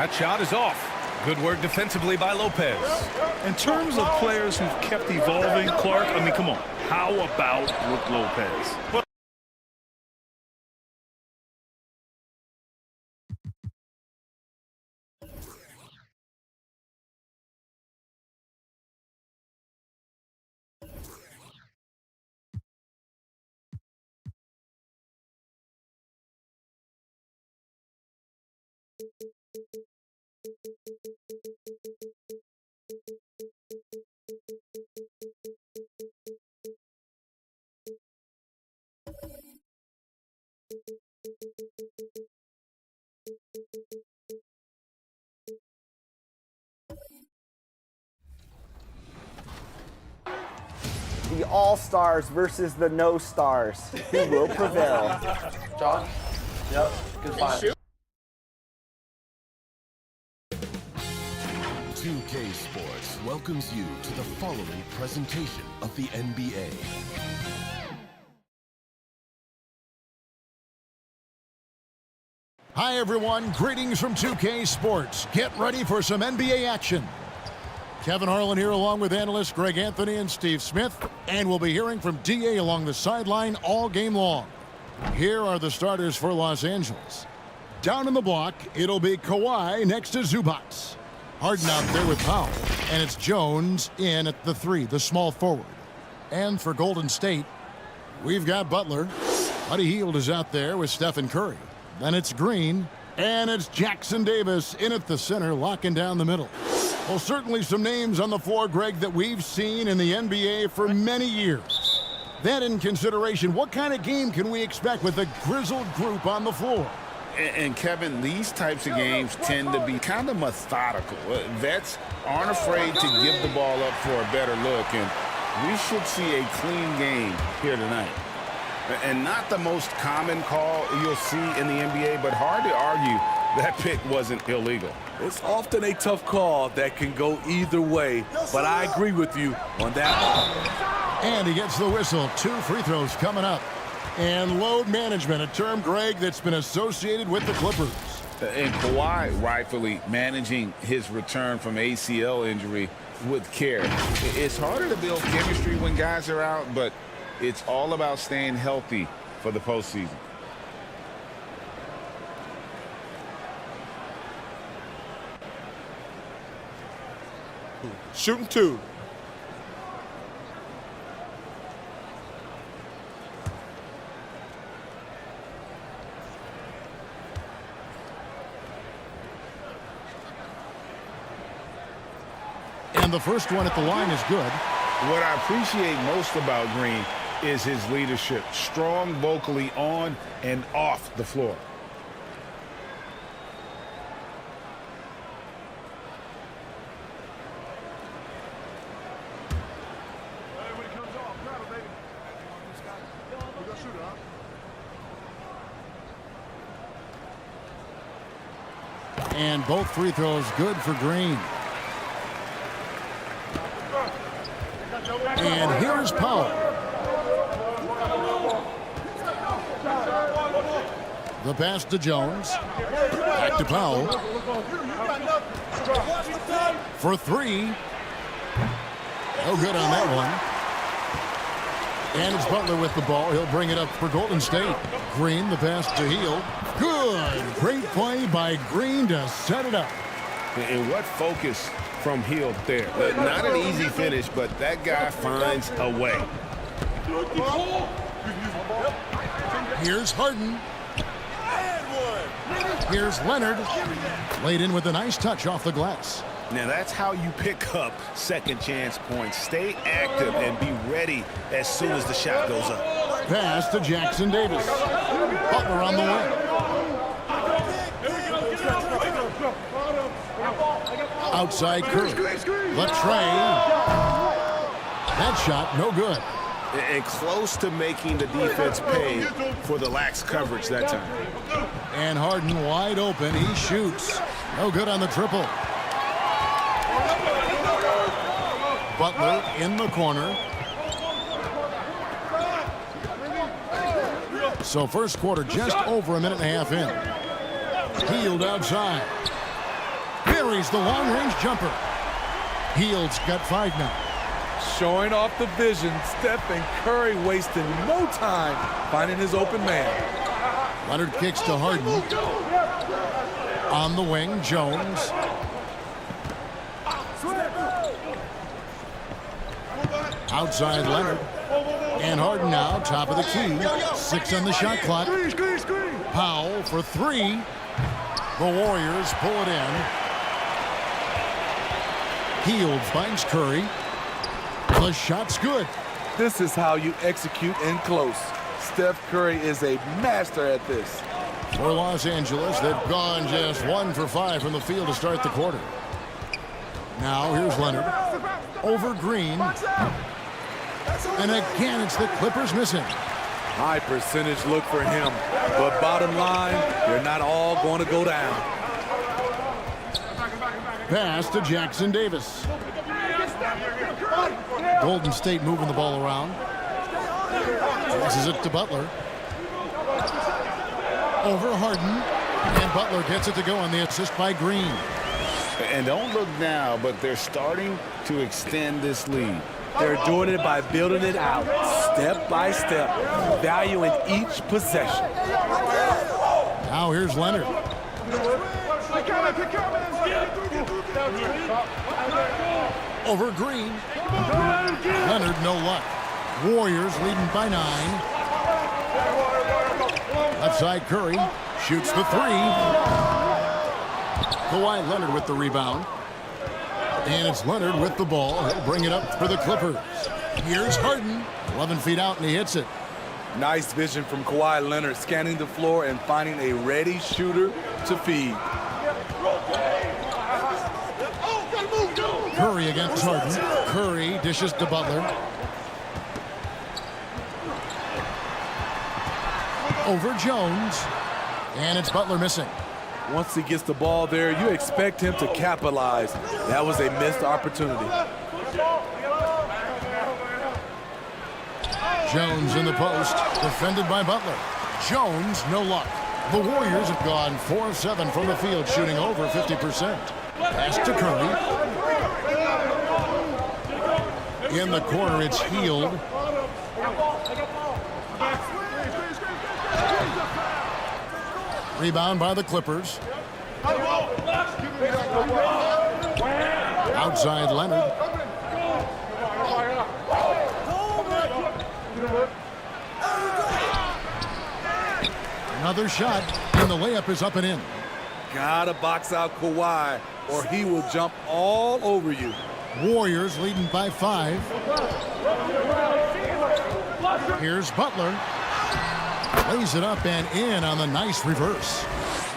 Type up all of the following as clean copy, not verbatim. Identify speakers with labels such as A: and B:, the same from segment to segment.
A: That shot is off. Good work defensively by Lopez.
B: In terms of players who've kept evolving, Clark, I mean, come on. How about Brook Lopez? Well,
C: The all-stars versus the no-stars. Who will prevail?
D: John? Yep, good find.
E: 2K Sports welcomes you to the following presentation of the NBA.
F: Hi everyone, greetings from 2K Sports. Get ready for some NBA action. Kevin Harlan here along with analysts Greg Anthony and Steve Smith, and we'll be hearing from DA along the sideline all game long. Here are the starters for Los Angeles. Down in the block, it'll be Kawhi next to Zubac. Harden out there with Powell, and it's Jones in at the 3, the small forward. And for Golden State, we've got Butler. Buddy Hield is out there with Stephen Curry. Then it's Green, and it's Jackson Davis in at the center, locking down the middle. Well, certainly some names on the floor, Greg, that we've seen in the NBA for many years. That in consideration, what kind of game can we expect with a grizzled group on the floor?
G: And Kevin, these types of games tend to be kind of methodical. Vets aren't afraid to give the ball up for a better look, and we should see a clean game here tonight. And not the most common call you'll see in the NBA, but hard to argue that pick wasn't illegal.
A: It's often a tough call that can go either way, but I agree with you on that one.
F: And he gets the whistle. 2 free throws coming up. And load management, a term, Greg, that's been associated with the Clippers.
G: And Kawhi rightfully managing his return from ACL injury with care. It's harder to build chemistry when guys are out, but it's all about staying healthy for the postseason.
A: Shooting 2.
F: And the first one at the line is good.
G: What I appreciate most about Green is his leadership, strong vocally on and off the floor.
F: And both free throws good for Green. And here's Powell. The pass to Jones. Back to Powell. For 3. No good on that one. And it's Butler with the ball. He'll bring it up for Golden State. Green, the pass to Hield. Good. Great play by Green to set it up.
G: And what focus from Hield there. Not an easy finish, but that guy finds a way.
F: Here's Harden. Here's Leonard. Laid in with a nice touch off the glass.
G: Now that's how you pick up second chance points. Stay active and be ready as soon as the shot goes up.
F: Pass to Jackson Davis. Butler on the way. Outside Curry. Latrey. That shot, no good.
G: And close to making the defense pay for the lax coverage that time.
F: And Harden wide open. He shoots. No good on the triple. Butler in the corner. So first quarter just over a minute and a half in. Hield outside. Curry's the long-range jumper. Hield's got 5 now.
A: Showing off the vision, Stephen Curry wasting no time finding his open man.
F: Leonard kicks to Harden. On the wing, Jones. Outside Leonard. And Harden now, top of the key. 6 on the shot clock. Powell for 3. The Warriors pull it in. Hield finds Curry. The shot's good.
A: This is how you execute in close. Steph Curry is a master at this.
F: For Los Angeles, they've gone just 1 for 5 from the field to start the quarter. Now here's Leonard. Over Green. And again, it's the Clippers missing.
A: High percentage look for him. But bottom line, they're not all going to go down.
F: Pass to Jackson Davis. Golden State moving the ball around. Passes it to Butler. Over Harden. And Butler gets it to go on the assist by Green.
G: And don't look now, but they're starting to extend this lead.
A: They're doing it by building it out, step by step, valuing each possession.
F: Now here's Leonard. Over Green. Leonard, no luck. Warriors leading by 9. Left side Curry shoots the 3. Kawhi Leonard with the rebound. And it's Leonard with the ball. He'll bring it up for the Clippers. Here's Harden. 11 feet out, and he hits it.
A: Nice vision from Kawhi Leonard, scanning the floor and finding a ready shooter to feed.
F: Curry against Harden. Curry dishes to Butler. Over Jones. And it's Butler missing.
A: Once he gets the ball there, you expect him to capitalize. That was a missed opportunity.
F: Jones in the post, defended by Butler. Jones, no luck. The Warriors have gone 4 of 7 from the field, shooting over 50%. Pass to Curry. In the corner, it's Hield. Rebound by the Clippers. Outside Leonard. Another shot, and the layup is up and in.
A: Gotta box out Kawhi, or he will jump all over you.
F: Warriors leading by 5. Here's Butler. Lays it up and in on the nice reverse.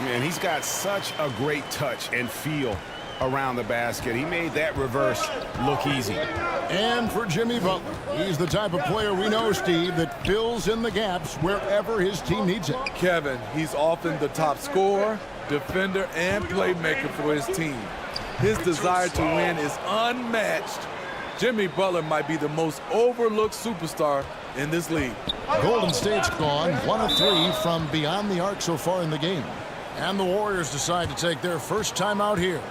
G: Man, he's got such a great touch and feel around the basket. He made that reverse look easy.
F: And for Jimmy Butler, he's the type of player we know, Steve, that fills in the gaps wherever his team needs it.
A: Kevin, he's often the top scorer, defender, and playmaker for his team. His desire to win is unmatched. Jimmy Butler might be the most overlooked superstar in this league.
F: Golden State's gone 1 of 3 from beyond the arc so far in the game. And the Warriors decide to take their first time out here.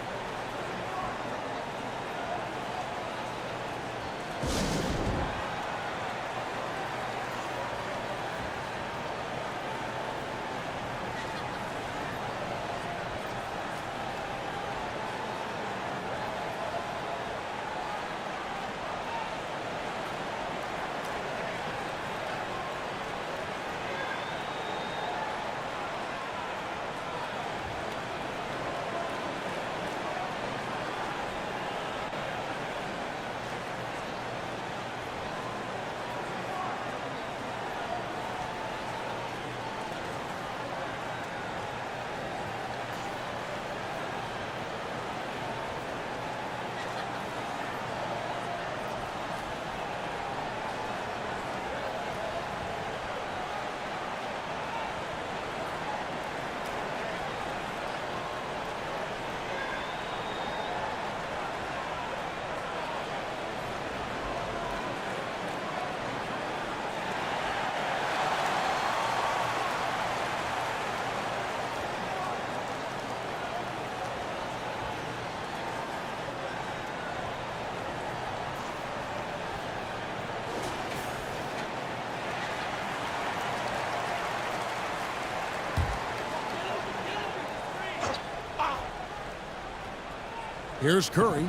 F: Here's Curry.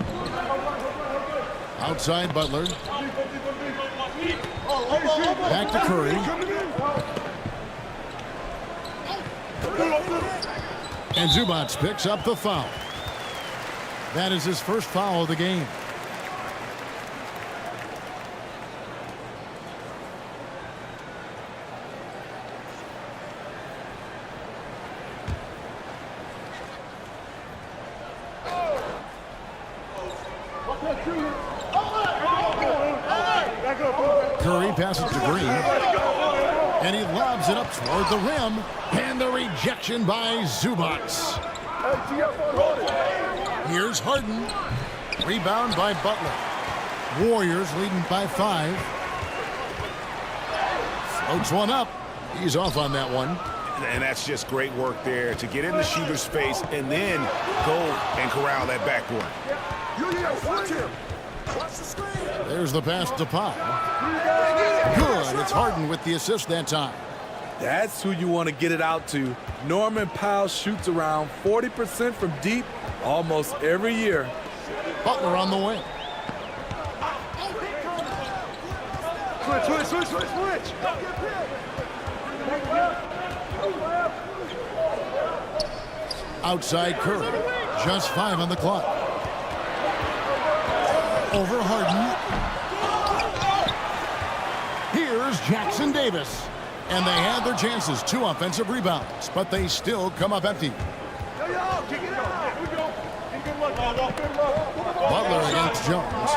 F: Outside Butler. Back to Curry. And Zubac picks up the foul. That is his first foul of the game. Curry passes to Green. And he lobs it up toward the rim. And the rejection by Zubac. Here's Harden. Rebound by Butler. Warriors leading by 5. Floats one up. He's off on that one.
G: And that's just great work there to get in the shooter's face and then go and corral that backboard.
F: There's the pass to Powell. Good. It's Harden with the assist that time.
A: That's who you want to get it out to. Norman Powell shoots around 40% from deep almost every year.
F: Butler on the wing.
H: Switch.
F: Outside Curry. Just 5 on the clock. Over Harden. Here's Jackson Davis. And they had their chances. 2 offensive rebounds, but they still come up empty. Butler against Jones.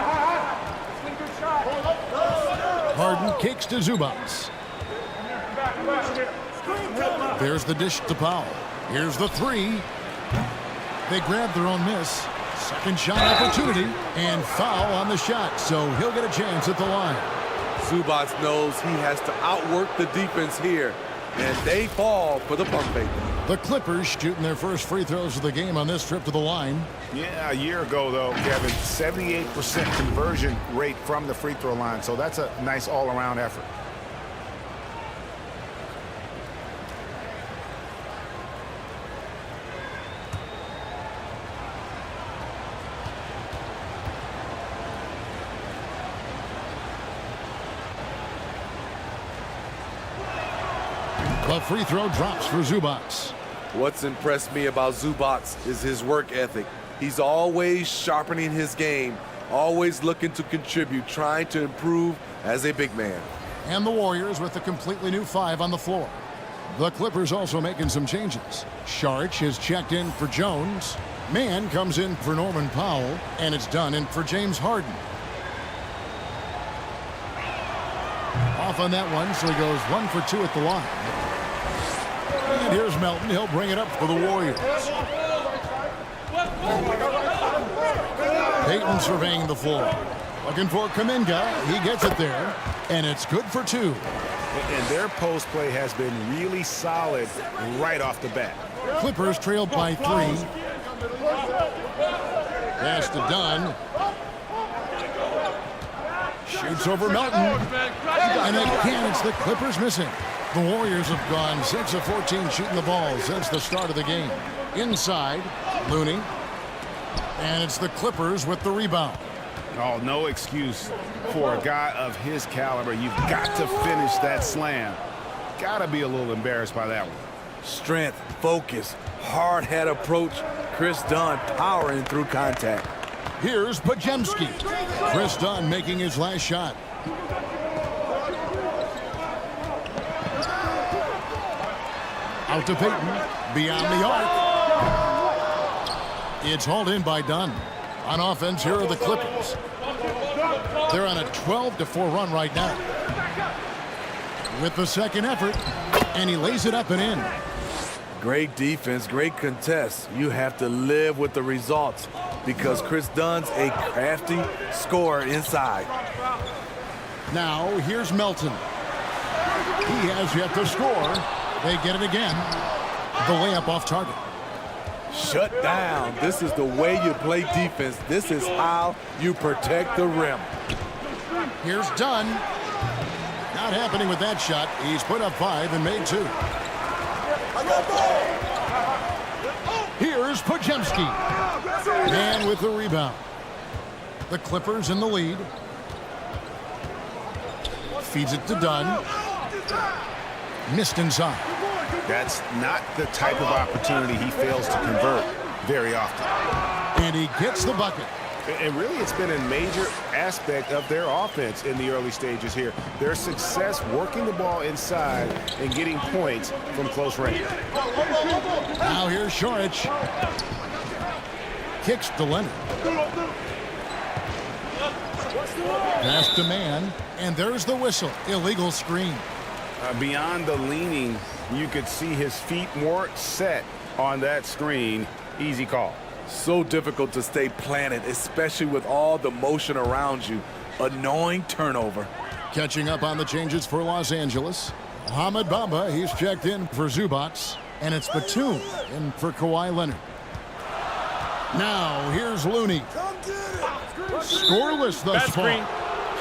F: Harden kicks to Zubac. There's the dish to Powell. Here's the 3. They grab their own miss. Second shot opportunity and foul on the shot, so he'll get a chance at the line.
A: Zubac knows he has to outwork the defense here, and they fall for the pump fake.
F: The Clippers shooting their first free throws of the game on this trip to the line.
G: Yeah, a year ago, though, Kevin, 78% conversion rate from the free throw line, so that's a nice all-around effort.
F: The free throw drops for Zubac.
A: What's impressed me about Zubac is his work ethic. He's always sharpening his game, always looking to contribute, trying to improve as a big man.
F: And the Warriors with a completely new 5 on the floor. The Clippers also making some changes. Saric is checked in for Jones. Mann comes in for Norman Powell, and it's done in for James Harden. Off on that one, so he goes 1 for 2 at the line. And here's Melton. He'll bring it up for the Warriors. Payton surveying the floor. Looking for Kuminga. He gets it there. And it's good for 2.
G: And their post play has been really solid right off the bat.
F: Clippers trailed by 3. Pass to Dunn. Shoots over Melton. And again, it's the Clippers missing. The Warriors have gone 6 of 14 shooting the ball since the start of the game. Inside, Looney. And it's the Clippers with the rebound.
G: Oh, no excuse for a guy of his caliber. You've got to finish that slam. Got to be a little embarrassed by that one.
A: Strength, focus, hard head approach. Chris Dunn powering through contact.
F: Here's Podziemski. Chris Dunn making his last shot. Out to Payton. Beyond the arc. It's hauled in by Dunn. On offense, here are the Clippers. They're on a 12-4 run right now. With the second effort, and he lays it up and in.
A: Great defense, great contest. You have to live with the results because Chris Dunn's a crafty scorer inside.
F: Now, here's Melton. He has yet to score. They get it again. The layup off target.
A: Shut down. This is the way you play defense. This is how you protect the rim.
F: Here's Dunn. Not happening with that shot. He's put up 5 and made 2. Here's Podziemski. And with the rebound. The Clippers in the lead. Feeds it to Dunn. Missed inside.
G: That's not the type of opportunity he fails to convert very often.
F: And he gets the bucket.
G: And really, it's been a major aspect of their offense in the early stages here. Their success working the ball inside and getting points from close range.
F: Now here's Saric. Kicks to Leonard. Pass to man. And there's the whistle. Illegal screen.
G: Beyond the leaning, you could see his feet more set on that screen. Easy call.
A: So difficult to stay planted, especially with all the motion around you. Annoying turnover.
F: Catching up on the changes for Los Angeles. Mohamed Bamba, he's checked in for Zubats. And it's Batum in for Kawhi Leonard. Now, here's Looney. Scoreless thus far.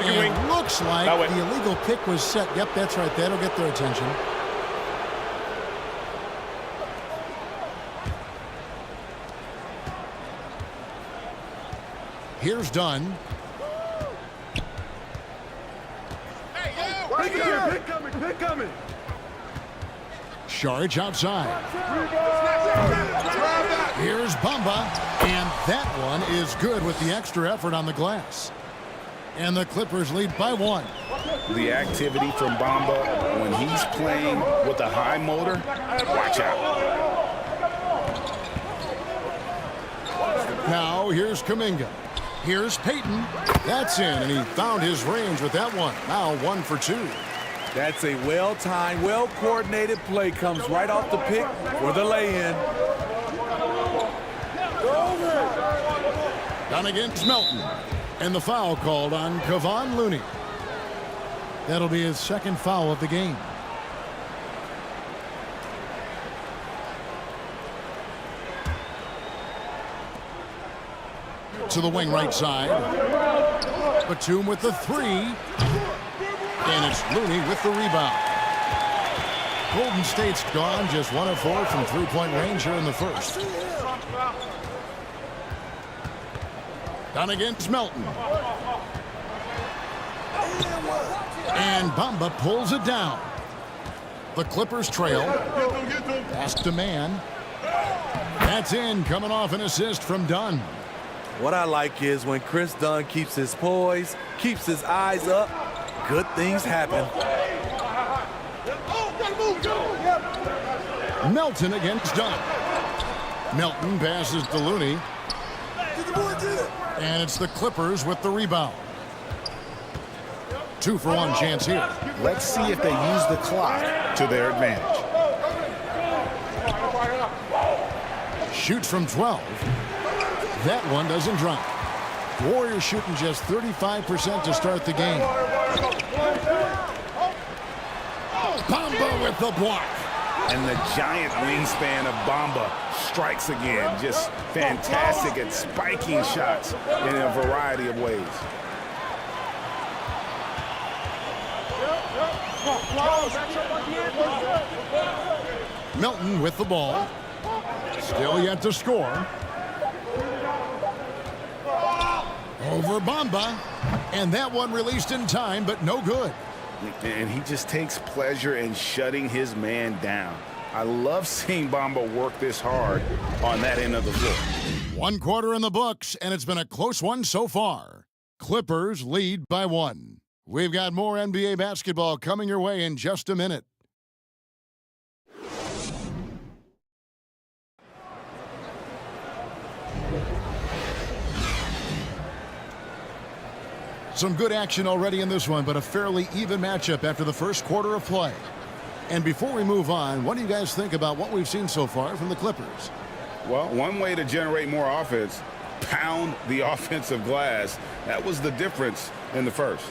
F: And looks like the illegal pick was set. Yep, that's right. That'll get their attention. Here's Dunn.
H: Pick coming.
F: Saric outside. Here's Bamba. And that one is good with the extra effort on the glass. And the Clippers lead by 1.
G: The activity from Bamba when he's playing with a high motor, watch out.
F: Now here's Kuminga. Here's Payton. That's in, and he found his range with that one. Now 1 for 2.
A: That's a well-timed, well-coordinated play. Comes right off the pick for the lay-in.
F: Down against Melton. And the foul called on Kevon Looney. That'll be his second foul of the game. To the wing right side. Batum with the 3. And it's Looney with the rebound. Golden State's gone just 1 of 4 from three-point range here in the first. Down against Melton. And Bamba pulls it down. The Clippers trail. Pass to man. That's in, coming off an assist from Dunn.
A: What I like is when Chris Dunn keeps his poise, keeps his eyes up, good things happen.
F: Melton against Dunn. Melton passes to Looney. And it's the Clippers with the rebound. 2 for 1 chance here.
G: Let's see if they use the clock to their advantage.
F: Shoots from 12. That one doesn't drop. Warriors shooting just 35% to start the game. Bamba with the block.
G: And the giant wingspan of Bamba strikes again. Just fantastic at spiking shots in a variety of ways.
F: Melton with the ball. Still yet to score. Over Bamba. And that one released in time, but no good.
G: And he just takes pleasure in shutting his man down. I love seeing Bamba work this hard on that end of the floor.
F: 1 quarter in the books, and it's been a close one so far. Clippers lead by 1. We've got more NBA basketball coming your way in just a minute. Some good action already in this one, but a fairly even matchup after the first quarter of play. And before we move on, what do you guys think about what we've seen so far from the Clippers?
G: Well, one way to generate more offense, pound the offensive glass. That was the difference in the first.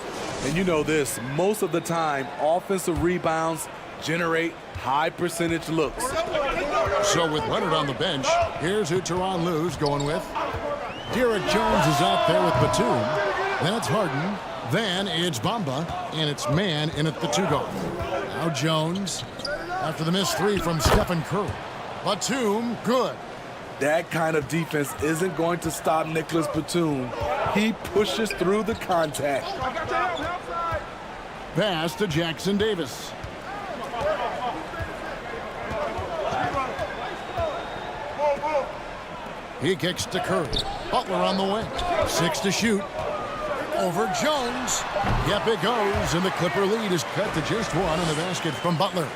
A: And you know this, most of the time, offensive rebounds generate high percentage looks.
F: So with Leonard on the bench, here's who Tyronn Lue's going with. Derek Jones is out there with Batum. Then it's Harden. Then it's Bamba. And it's man in at the 2 guard. Now Jones after the missed 3 from Stephen Curry. Batum, good.
A: That kind of defense isn't going to stop Nicholas Batum. He pushes through the contact.
F: Pass to Jackson Davis. He kicks to Curry. Butler on the wing. 6 to shoot. Over Jones. Yep, it goes, and the Clipper lead is cut to just 1 in the basket from Butler.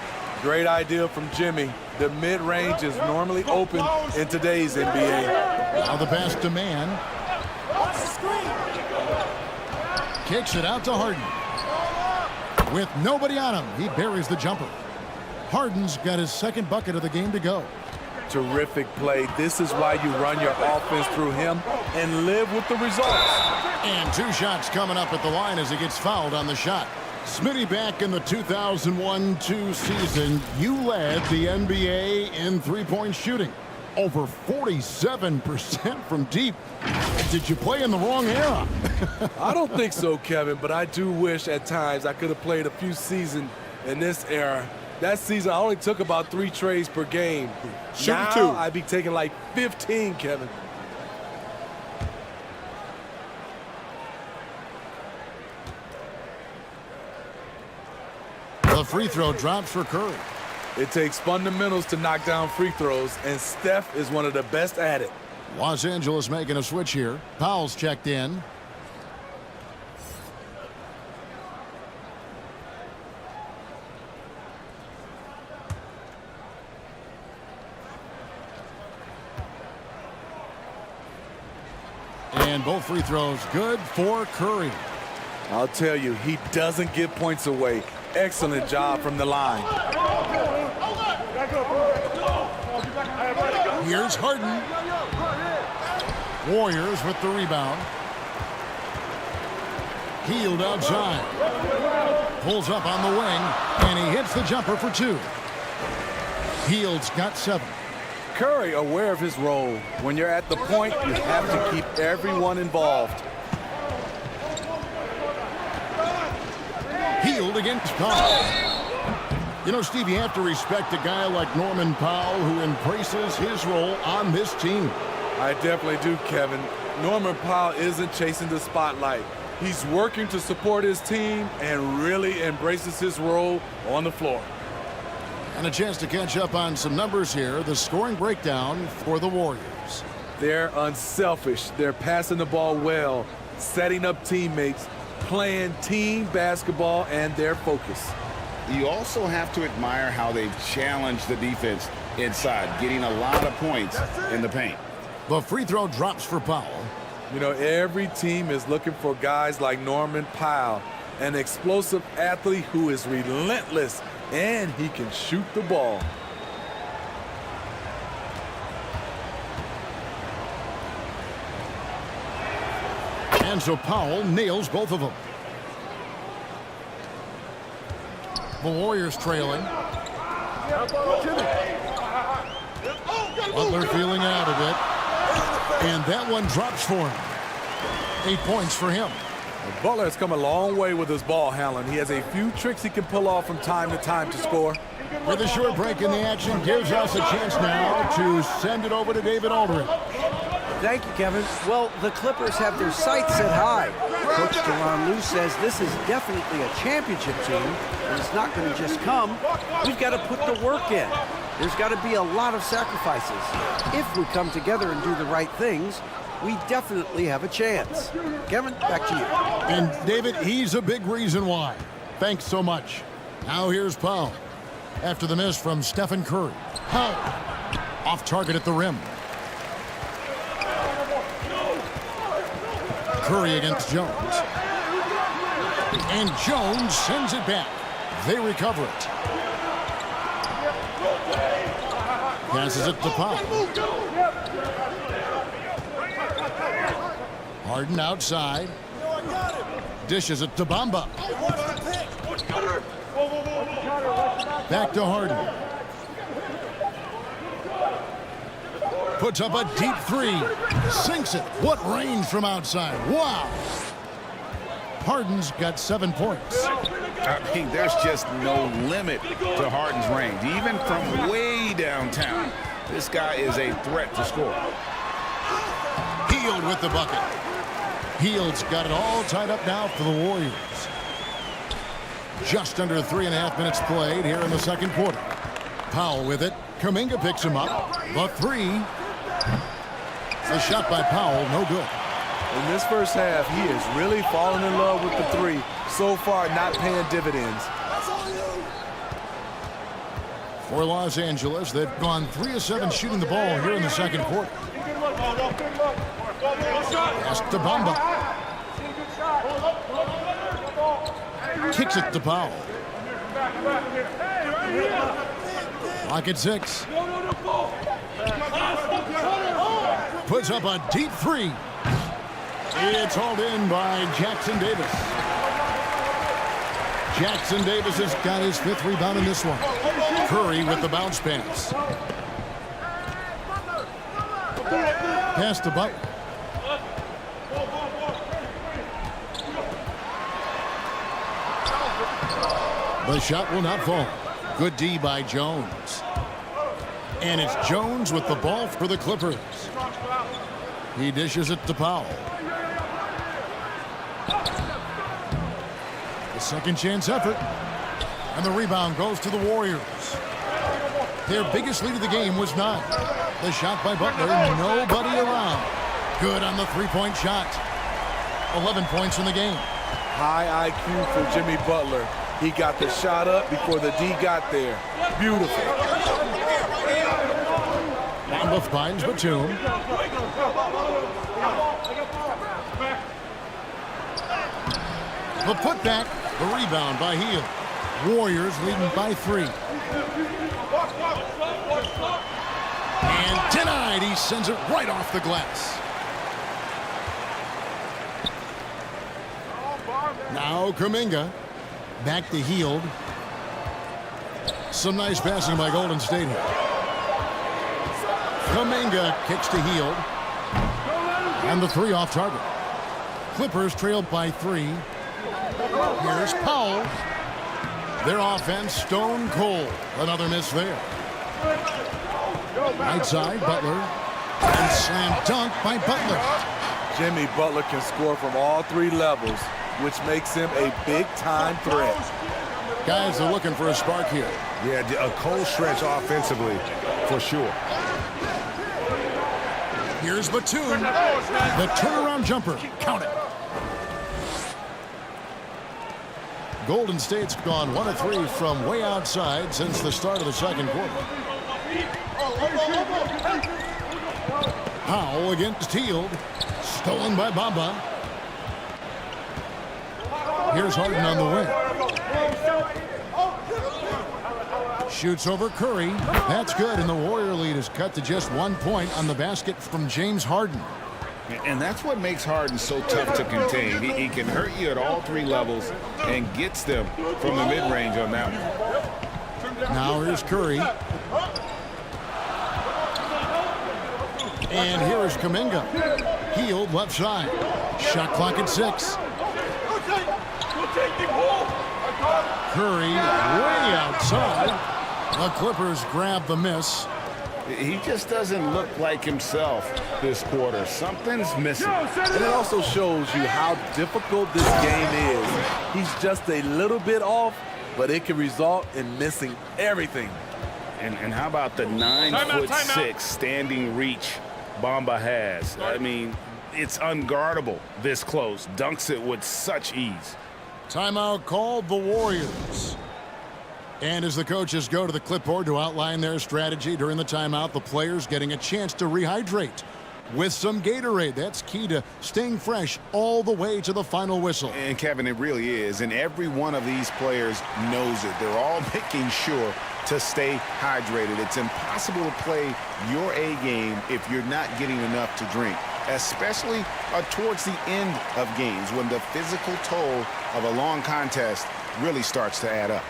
A: Great idea from Jimmy. The mid-range is normally open in today's NBA.
F: Now the pass to Man. Kicks it out to Harden. With nobody on him, he buries the jumper. Harden's got his second bucket of the game to go.
A: Terrific play. This is why you run your offense through him and live with the results.
F: And 2 shots coming up at the line as he gets fouled on the shot. Smitty, back in the 2001-2 season, you led the NBA in three-point shooting. Over 47% from deep. Did you play in the wrong era?
A: I don't think so, Kevin, but I do wish at times I could have played a few seasons in this era. That season, I only took about 3 trades per game. Now,
F: 2.
A: I'd be taking like 15, Kevin.
F: The free throw drops for Curry.
A: It takes fundamentals to knock down free throws, and Steph is one of the best at it.
F: Los Angeles making a switch here. Powell's checked in. And both free throws good for Curry.
A: I'll tell you, he doesn't give points away. Excellent job from the line.
F: Here's Harden. Warriors with the rebound. Healed outside. Pulls up on the wing, and he hits the jumper for 2. Hield's got 7.
A: Curry aware of his role. When you're at the point, you have to keep everyone involved.
F: Hield against Powell. You know, Steve, you have to respect a guy like Norman Powell who embraces his role on this team.
A: I definitely do, Kevin. Norman Powell isn't chasing the spotlight. He's working to support his team and really embraces his role on the floor.
F: And a chance to catch up on some numbers here. The scoring breakdown for the Warriors.
A: They're unselfish. They're passing the ball well, setting up teammates, playing team basketball, and their focus.
G: You also have to admire how they've challenged the defense inside, getting a lot of points in the paint.
F: The free throw drops for Powell.
A: You know, every team is looking for guys like Norman Powell, an explosive athlete who is relentless, and he can shoot the ball.
F: And so Powell nails both of them. The Warriors trailing. Butler feeling out of it. And that one drops for him. 8 points for him.
A: Butler has come a long way with his ball handling. He has a few tricks he can pull off from time to time to score.
F: With a short break in the action, gives us a chance now to send it over to David Aldridge.
I: Thank you, Kevin. Well, the Clippers have their sights set high. Coach Deron Lue says this is definitely a championship team, and it's not going to just come. We've got to put the work in. There's got to be a lot of sacrifices. If we come together and do the right things, we definitely have a chance. Kevin, back to you.
F: And David, he's a big reason why. Thanks so much. Now here's Powell. After the miss from Stephen Curry. Powell off target at the rim. Curry against Jones. And Jones sends it back. They recover it. Passes it to Powell. Harden outside. Dishes it to Bamba. Back to Harden. Puts up a deep 3. Sinks it. What range from outside. Wow. Harden's got 7 points.
G: I mean, there's just no limit to Harden's range. Even from way downtown, This guy is a threat to score.
F: Hield with the bucket. Hield's got it all tied up now for the Warriors. Just under 3.5 minutes played here in the second quarter. Powell with it. Kuminga picks him up. The three. The shot by Powell, no good.
A: In this first half, he is really falling in love with the three. So far, not paying dividends.
F: For Los Angeles, they've gone 3 of 7 shooting the ball here in the second quarter. Pass to Bamba. Kicks it to Powell. Lock at 6. Puts up a deep three. It's hauled in by Jackson Davis. Jackson Davis has got his 5th rebound in this one. Curry with the bounce pass. Pass to Butler. The shot will not fall. Good D by Jones. And it's Jones with the ball for the Clippers. He dishes it to Powell. The second chance effort. And the rebound goes to the Warriors. Their biggest lead of the game was 9. The shot by Butler, nobody around. Good on the three-point shot. 11 points in the game.
A: High IQ for Jimmy Butler. He got the shot up before the D got there. Beautiful.
F: Bamba finds Batum. The putback, the rebound by Hield. Warriors leading by 3. And denied. He sends it right off the glass. Now Kuminga. Back to Hield. Some nice passing by Golden State here. Kuminga kicks to Hield. And the 3 off target. Clippers trailed by 3. Here's Powell. Their offense stone cold. Another miss there. Right side, Butler. And slam dunk by Butler.
A: Jimmy Butler can score from all 3 levels, which makes him a big-time threat.
F: Guys are looking for a spark here.
J: Yeah, a cold stretch offensively, for sure.
F: Here's Batum. The turnaround jumper. Count it. Golden State's gone 1 of 3 from way outside since the start of the second quarter. Powell against Hield. Stolen by Bamba. Here's Harden on the wing. Shoots over Curry. That's good, and the Warrior lead is cut to just 1 point on the basket from James Harden.
G: And that's what makes Harden so tough to contain. He can hurt you at all 3 levels and gets them from the mid-range on that one.
F: Now here's Curry. And here is Kuminga. Hield left side. Shot clock at 6. Curry way outside. The Clippers grab the miss.
G: He just doesn't look like himself this quarter. Something's missing.
A: And it also shows you how difficult this game is. He's just a little bit off, but it can result in missing everything.
G: And how about the 9'6" standing reach Bamba has? I mean, it's unguardable this close. Dunks it with such ease.
F: Timeout called the Warriors. And as the coaches go to the clipboard to outline their strategy during the timeout, the players getting a chance to rehydrate with some Gatorade. That's key to staying fresh all the way to the final whistle.
G: And Kevin, it really is. And every one of these players knows it. They're all making sure to stay hydrated. It's impossible to play your A game if you're not getting enough to drink, especially towards the end of games when the physical toll of a long contest really starts to add up.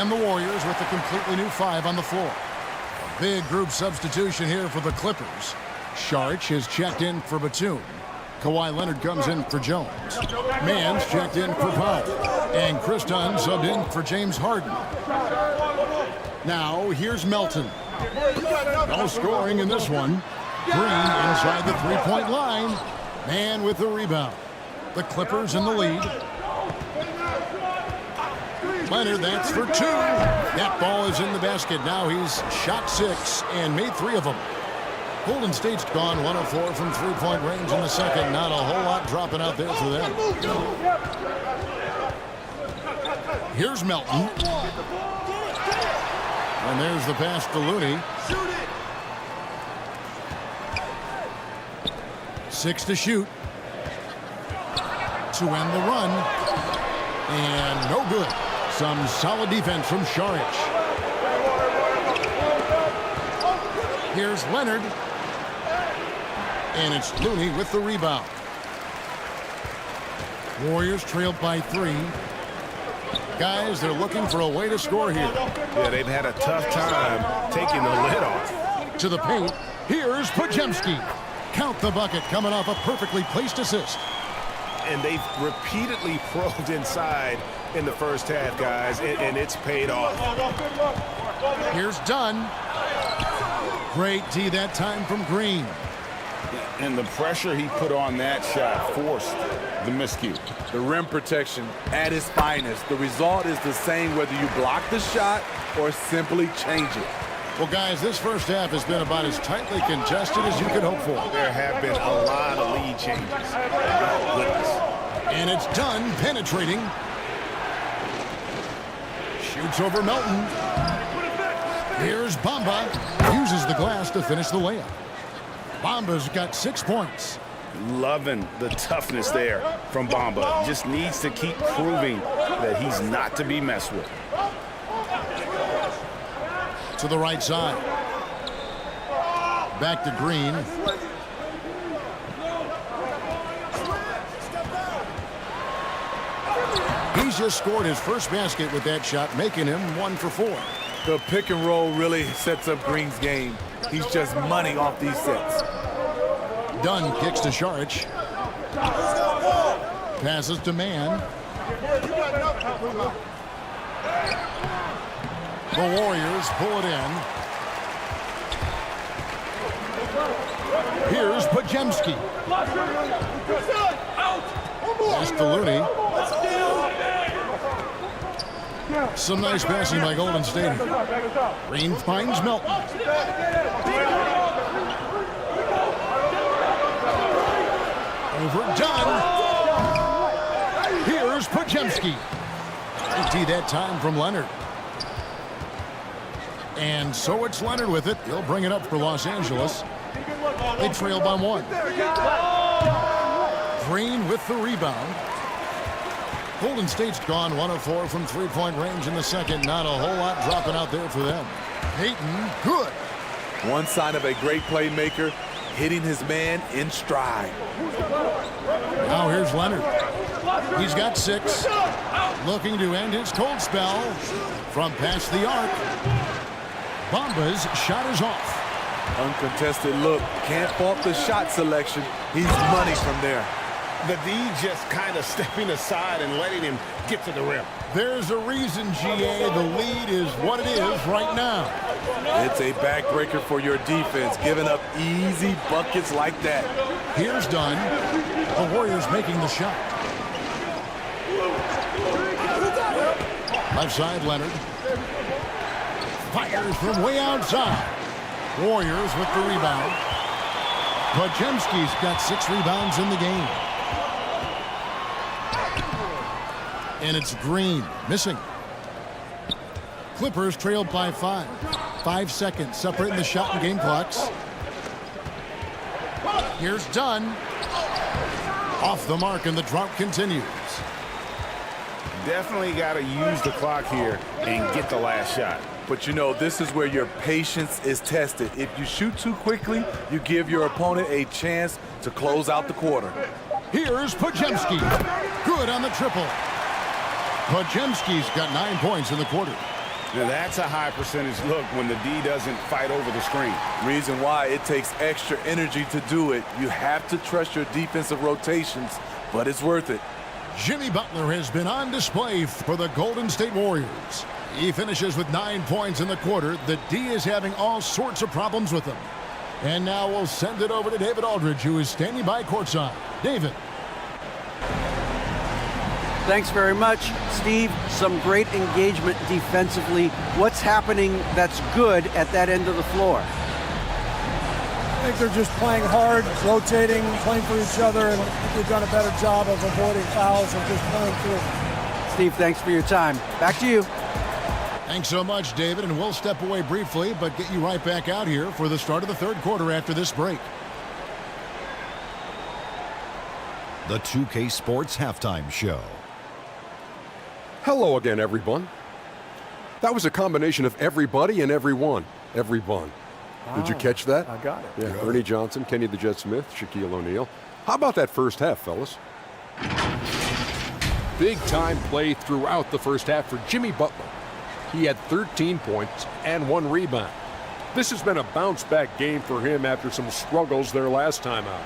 F: And the Warriors with a completely new 5 on the floor. A big group substitution here for the Clippers. Saric is checked in for Batum. Kawhi Leonard comes in for Jones. Mann's checked in for Powell. And Chris Dunn subbed in for James Harden. Now, here's Melton. No scoring in this one. Green inside the three-point line. Man with the rebound. The Clippers in the lead. Leonard, that's for 2. That ball is in the basket. Now he's shot 6 and made 3 of them. Golden State's gone 1 of 4 from three-point range in the second. Not a whole lot dropping out there for them. Here's Melton. And there's the pass to Looney. 6 to shoot. To end the run. And no good. Some solid defense from Saric. Here's Leonard. And it's Looney with the rebound. Warriors trailed by 3. Guys, they're looking for a way to score here.
J: Yeah, they've had a tough time taking the lid off.
F: To the paint. Here's Podziemski. Count the bucket coming off a perfectly placed assist.
J: And they've repeatedly probed inside in the first half, guys, and it's paid off.
F: Here's Dunn. Great D that time from Green.
G: And the pressure he put on that shot forced the miscue.
A: The rim protection at its finest. The result is the same whether you block the shot or simply change it.
F: Well, guys, this first half has been about as tightly contested as you could hope for.
J: There have been a lot of lead changes. Oh, goodness.
F: And it's Dunn penetrating. Shoots over Melton. Here's Bamba. Uses the glass to finish the layup. Bamba's got 6 points.
G: Loving the toughness there from Bamba. Just needs to keep proving that he's not to be messed with.
F: To the right side. Back to Green. He's just scored his first basket with that shot, making him 1 for 4.
A: The pick and roll really sets up Green's game. He's just money off these sets.
F: Dunn kicks to Saric. Passes to Mann. The Warriors pull it in. Here's Podziemski. Pass to Looney. Some nice passing by Golden State. Green finds Melton. Overdone. Here's Podziemski. Empty that time from Leonard. And so it's Leonard with it. He'll bring it up for Los Angeles. They trail by 1. Green with the rebound. Golden State's gone 1 of 4 from three-point range in the second. Not a whole lot dropping out there for them. Payton, good.
A: One sign of a great playmaker, hitting his man in stride.
F: Now here's Leonard. He's got 6. Looking to end his cold spell from past the arc. Bamba's shot is off.
A: Uncontested look. Can't fault the shot selection. He's money from there.
G: The D just kind of stepping aside and letting him get to the rim.
F: There's a reason, GA. The lead is what it is right now.
A: It's a backbreaker for your defense, giving up easy buckets like that.
F: Here's Dunn. The Warriors making the shot. Left side, Leonard. Fires from way outside. Warriors with the rebound. Podziemski's got 6 rebounds in the game. And it's Green missing. Clippers trailed by 5. 5 seconds separating the shot and game clocks. Here's Dunn. Off the mark, and the drought continues.
G: Definitely got to use the clock here and get the last shot.
A: But you know, this is where your patience is tested. If you shoot too quickly, you give your opponent a chance to close out the quarter.
F: Here's Podziemski. Good on the triple. Podziemski's got 9 points in the quarter.
G: Now that's a high percentage look when the D doesn't fight over the screen.
A: Reason why it takes extra energy to do it. You have to trust your defensive rotations, but it's worth it.
F: Jimmy Butler has been on display for the Golden State Warriors. He finishes with 9 points in the quarter. The D is having all sorts of problems with him. And now we'll send it over to David Aldridge, who is standing by courtside. David.
I: Thanks very much, Steve. Some great engagement defensively. What's happening that's good at that end of the floor?
H: I think they're just playing hard, rotating, playing for each other, and I think they've done a better job of avoiding fouls and just playing through.
I: Steve, thanks for your time. Back to you.
F: Thanks so much, David, and we'll step away briefly, but get you right back out here for the start of the third quarter after this break.
K: The 2K Sports Halftime Show.
L: Hello again, everyone. That was a combination of everybody and everyone. Everyone. Did you catch that?
H: I got it.
L: Yeah, Ernie Johnson, Kenny the Jet Smith, Shaquille O'Neal. How about that first half, fellas? Big time play throughout the first half for Jimmy Butler. He had 13 points and 1 rebound. This has been a bounce-back game for him after some struggles their last time out.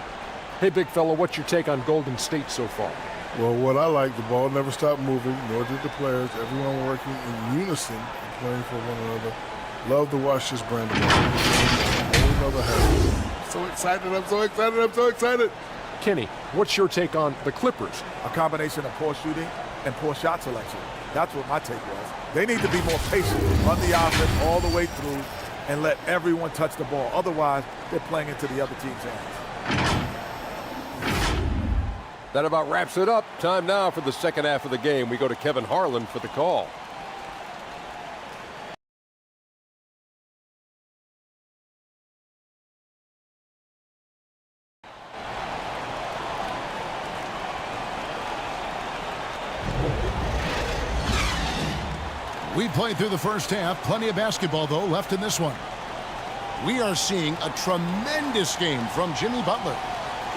L: Hey, big fella, what's your take on Golden State so far?
H: Well, what I like, the ball never stopped moving, nor did the players. Everyone working in unison and playing for one another. Love to watch this brand of ball. Whole nother half. So excited, I'm so excited, I'm so excited.
L: Kenny, what's your take on the Clippers?
A: A combination of poor shooting and poor shot selection. That's what my take was. They need to be more patient, run the offense all the way through, and let everyone touch the ball. Otherwise, they're playing into the other team's hands.
L: That about wraps it up. Time now for the second half of the game. We go to Kevin Harlan for the call.
F: We played through the first half. Plenty of basketball, though, left in this one. We are seeing a tremendous game from Jimmy Butler.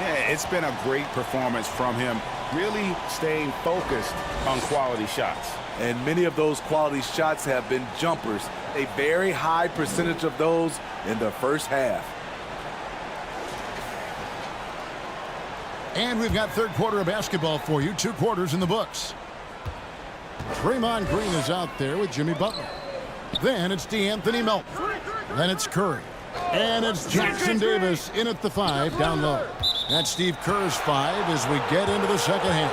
G: Yeah, it's been a great performance from him, really staying focused on quality shots.
A: And many of those quality shots have been jumpers. A very high percentage of those in the first half.
F: And we've got third quarter of basketball for you. 2 quarters in the books. Draymond Green is out there with Jimmy Butler. Then it's DeAnthony Melton. Then it's Curry. And it's Jackson Davis in at the 5 down low. That's Steve Kerr's 5 as we get into the second half.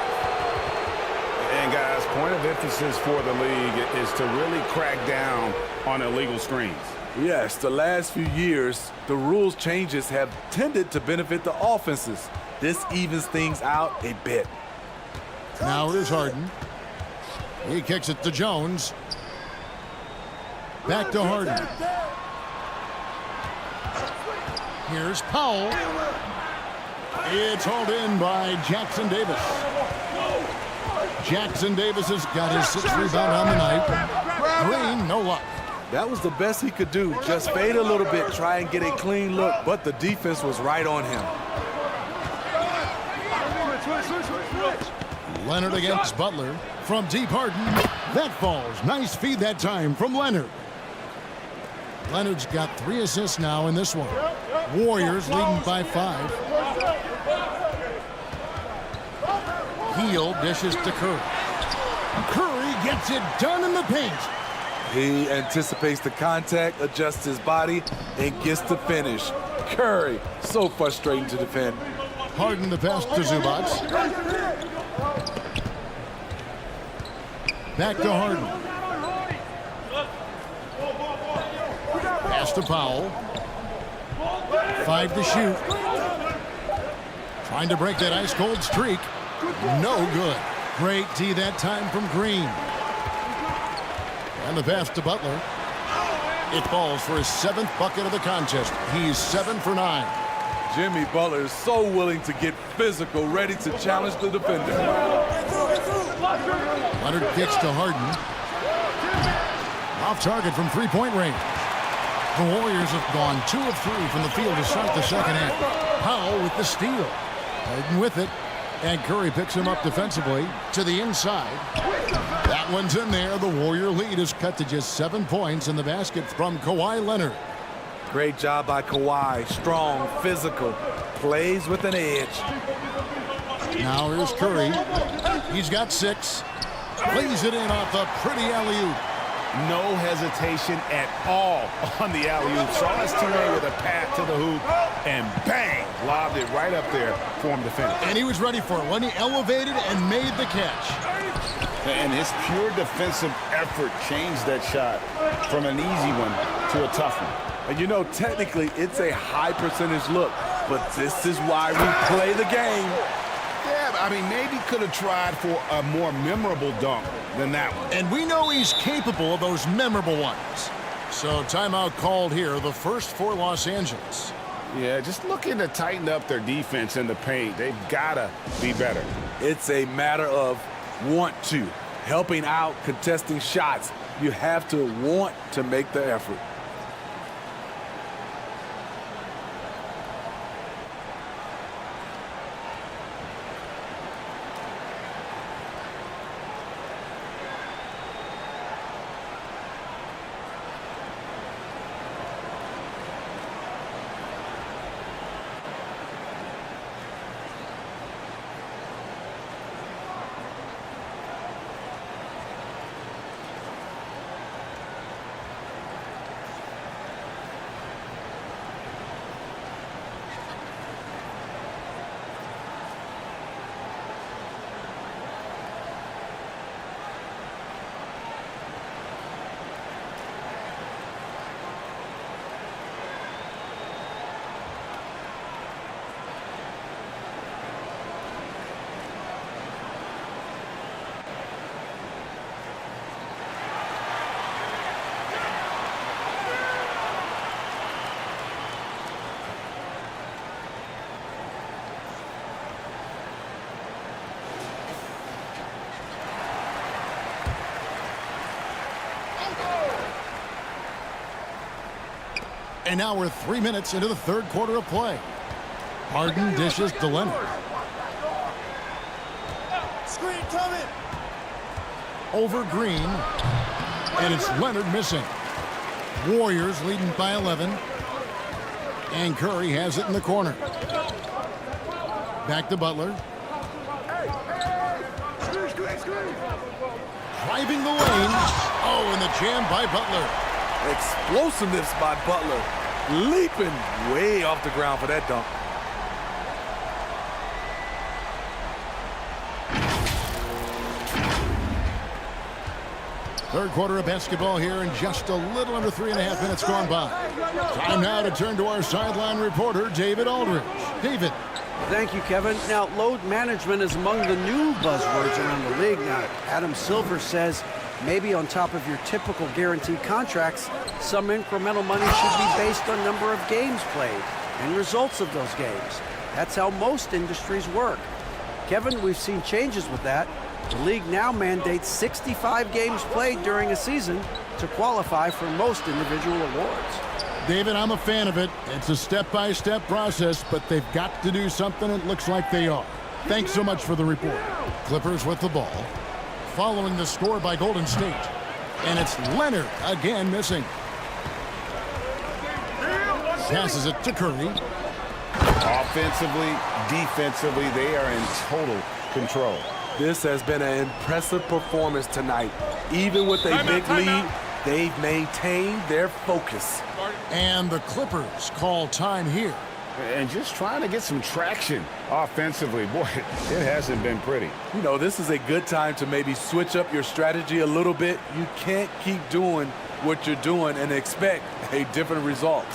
G: And guys, point of emphasis for the league is to really crack down on illegal screens.
A: Yes, the last few years, the rules changes have tended to benefit the offenses. This evens things out a bit.
F: Now it is Harden. He kicks it to Jones. Back to Harden. Here's Powell. It's hauled in by Jackson Davis. Jackson Davis has got his 6th rebound on the night. Green, no luck.
A: That was the best he could do. Just fade a little bit, try and get a clean look, but the defense was right on him.
F: Leonard against Butler. From deep Harden. That falls. Nice feed that time from Leonard. Leonard's got 3 assists now in this one. Warriors leading by 5. Heel dishes to Curry. Curry gets it done in the paint.
A: He anticipates the contact, adjusts his body, and gets the finish. Curry, so frustrating to defend.
F: Harden the pass to Zubac. Back to Harden. Pass to Powell. 5 to shoot. Trying to break that ice-cold streak. No good. Great D that time from Green. And the pass to Butler. It falls for his 7th bucket of the contest. He's 7 for 9.
A: Jimmy Butler is so willing to get physical, ready to challenge the defender.
F: Leonard kicks to Harden. Off target from 3-point range. The Warriors have gone 2 of 3 from the field to start the second half. Powell with the steal. Harden with it. And Curry picks him up defensively to the inside. That That one's in there. The Warrior lead is cut to just 7 points in the basket from Kawhi Leonard.
A: Great job by Kawhi. Strong, physical, plays with an edge.
F: Now here's Curry. He's got 6. Lays it in off the pretty alley-oop.
G: No hesitation at all on the alley-oop. Saw his teammate with a pass to the hoop, and bang, lobbed it right up there for him to finish.
F: And he was ready for it when he elevated and made the catch.
G: And his pure defensive effort changed that shot from an easy one to a tough one.
A: And you know, technically, it's a high percentage look, but this is why we play the game.
G: Yeah, but I mean, maybe could have tried for a more memorable dunk than that one.
F: And we know he's capable of those memorable ones. So timeout called here, the first for Los Angeles.
G: Yeah, just looking to tighten up their defense in the paint. They've got to be better.
A: It's a matter of want to. Helping out, contesting shots. You have to want to make the effort.
F: And now we're 3 minutes into the third quarter of play. Harden dishes to Leonard.
M: Screen coming.
F: Over Green. And it's Leonard missing. Warriors leading by 11. And Curry has it in the corner. Back to Butler. Driving the lane. Oh, and the jam by Butler.
A: Explosiveness by Butler. Leaping way off the ground for that dunk.
F: Third quarter of basketball here, and just a little under 3.5 minutes gone by. Time now to turn to our sideline reporter, David Aldridge. David.
I: Thank you, Kevin. Now, load management is among the new buzzwords around the league. Now, Adam Silver says maybe on top of your typical guaranteed contracts, some incremental money should be based on number of games played and results of those games. That's how most industries work. Kevin, we've seen changes with that. The league now mandates 65 games played during a season to qualify for most individual awards.
F: David, I'm a fan of it. It's a step-by-step process, but they've got to do something. It looks like they are. Thanks so much for the report. Clippers with the ball. Following the score by Golden State. And it's Leonard again missing. Passes it to Curry.
G: Offensively, defensively, they are in total control.
A: This has been an impressive performance tonight. Even with a big lead, they've maintained their focus.
F: And the Clippers call time here.
G: And just trying to get some traction offensively. Boy, it hasn't been pretty.
A: You know, this is a good time to maybe switch up your strategy a little bit. You can't keep doing what you're doing and expect a different result.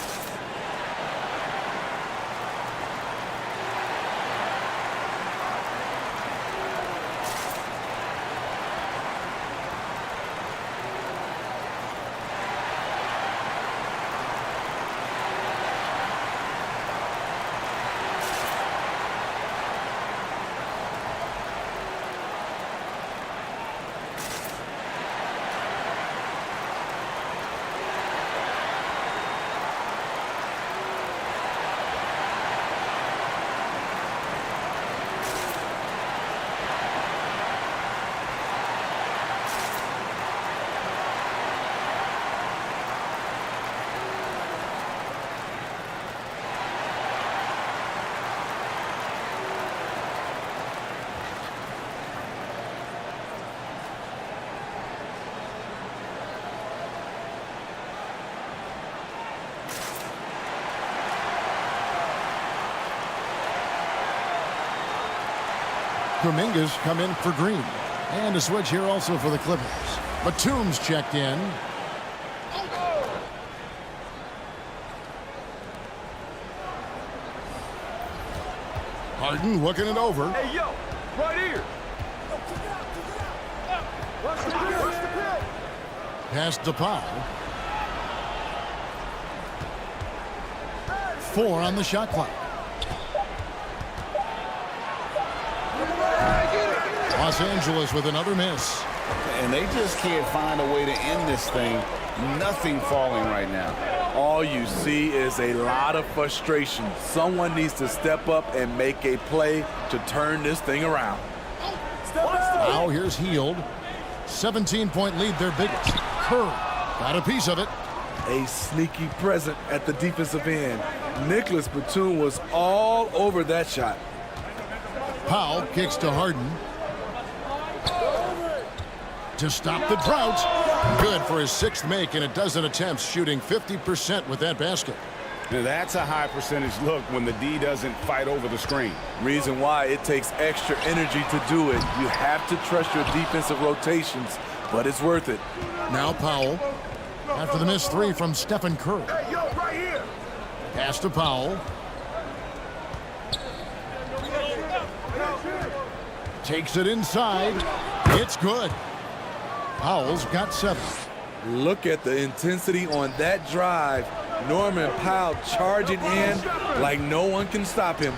F: Kuminga's come in for Green. And a switch here also for the Clippers. Batum's checked in. Harden looking it over.
M: Hey, yo, right here.
F: Pass to Powell. 4 on the shot clock. Los Angeles with another miss.
G: And they just can't find a way to end this thing. Nothing falling right now.
A: All you see is a lot of frustration. Someone needs to step up and make a play to turn this thing around.
F: Now here's Hield. 17-point lead, their biggest. Curry got a piece of it.
A: A sneaky present at the defensive end. Nicholas Batum was all over that shot.
F: Powell kicks to Harden. To stop the drought. Good for his 6th make in a dozen attempts, shooting 50% with that basket.
G: Now that's a high percentage look when the D doesn't fight over the screen.
A: Reason why it takes extra energy to do it. You have to trust your defensive rotations, but it's worth it.
F: Now Powell. After the missed 3 from Stephen Curry.
M: Hey, yo, right here.
F: Pass to Powell. Takes it inside. It's good. Powell's got 7.
A: Look at the intensity on that drive. Norman Powell charging in like no one can stop him.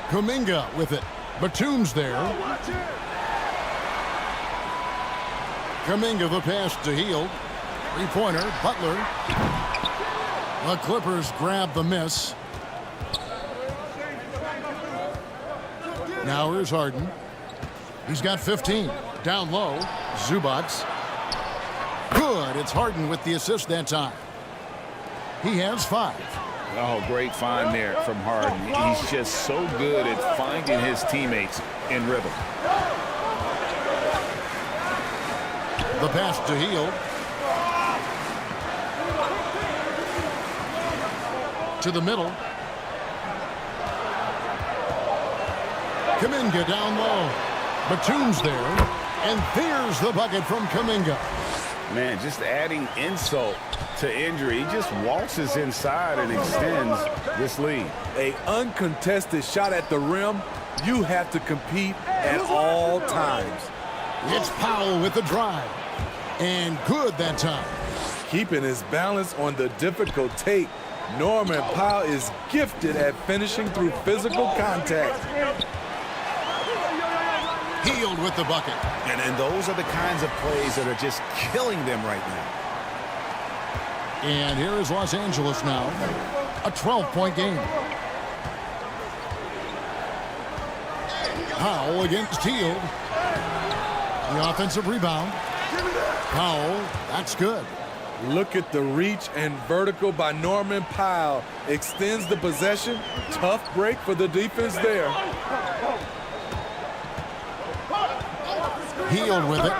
F: Kuminga with it. Batum's there. Kuminga the pass to Hield. 3-pointer, Butler. The Clippers grab the miss. Now here's Harden. He's got 15. Down low, Zubats. Good, it's Harden with the assist that time. He has 5.
G: Oh, great find there from Harden. He's just so good at finding his teammates in rhythm.
F: The pass to Hield. To the middle. Kuminga down low. Batum's there. And there's the bucket from Kuminga.
G: Man, just adding insult to injury. He just waltzes inside and extends this lead.
A: A uncontested shot at the rim. You have to compete at all times.
F: It's Powell with the drive. And good that time.
A: Keeping his balance on the difficult take. Norman Powell is gifted at finishing through physical contact.
F: Hield with the bucket.
J: And those are the kinds of plays that are just killing them right now.
F: And here is Los Angeles now. A 12-point game. Powell against Hield. The offensive rebound. Powell, that's good.
A: Look at the reach and vertical by Norman Powell. Extends the possession. Tough break for the defense there.
F: Hield with it.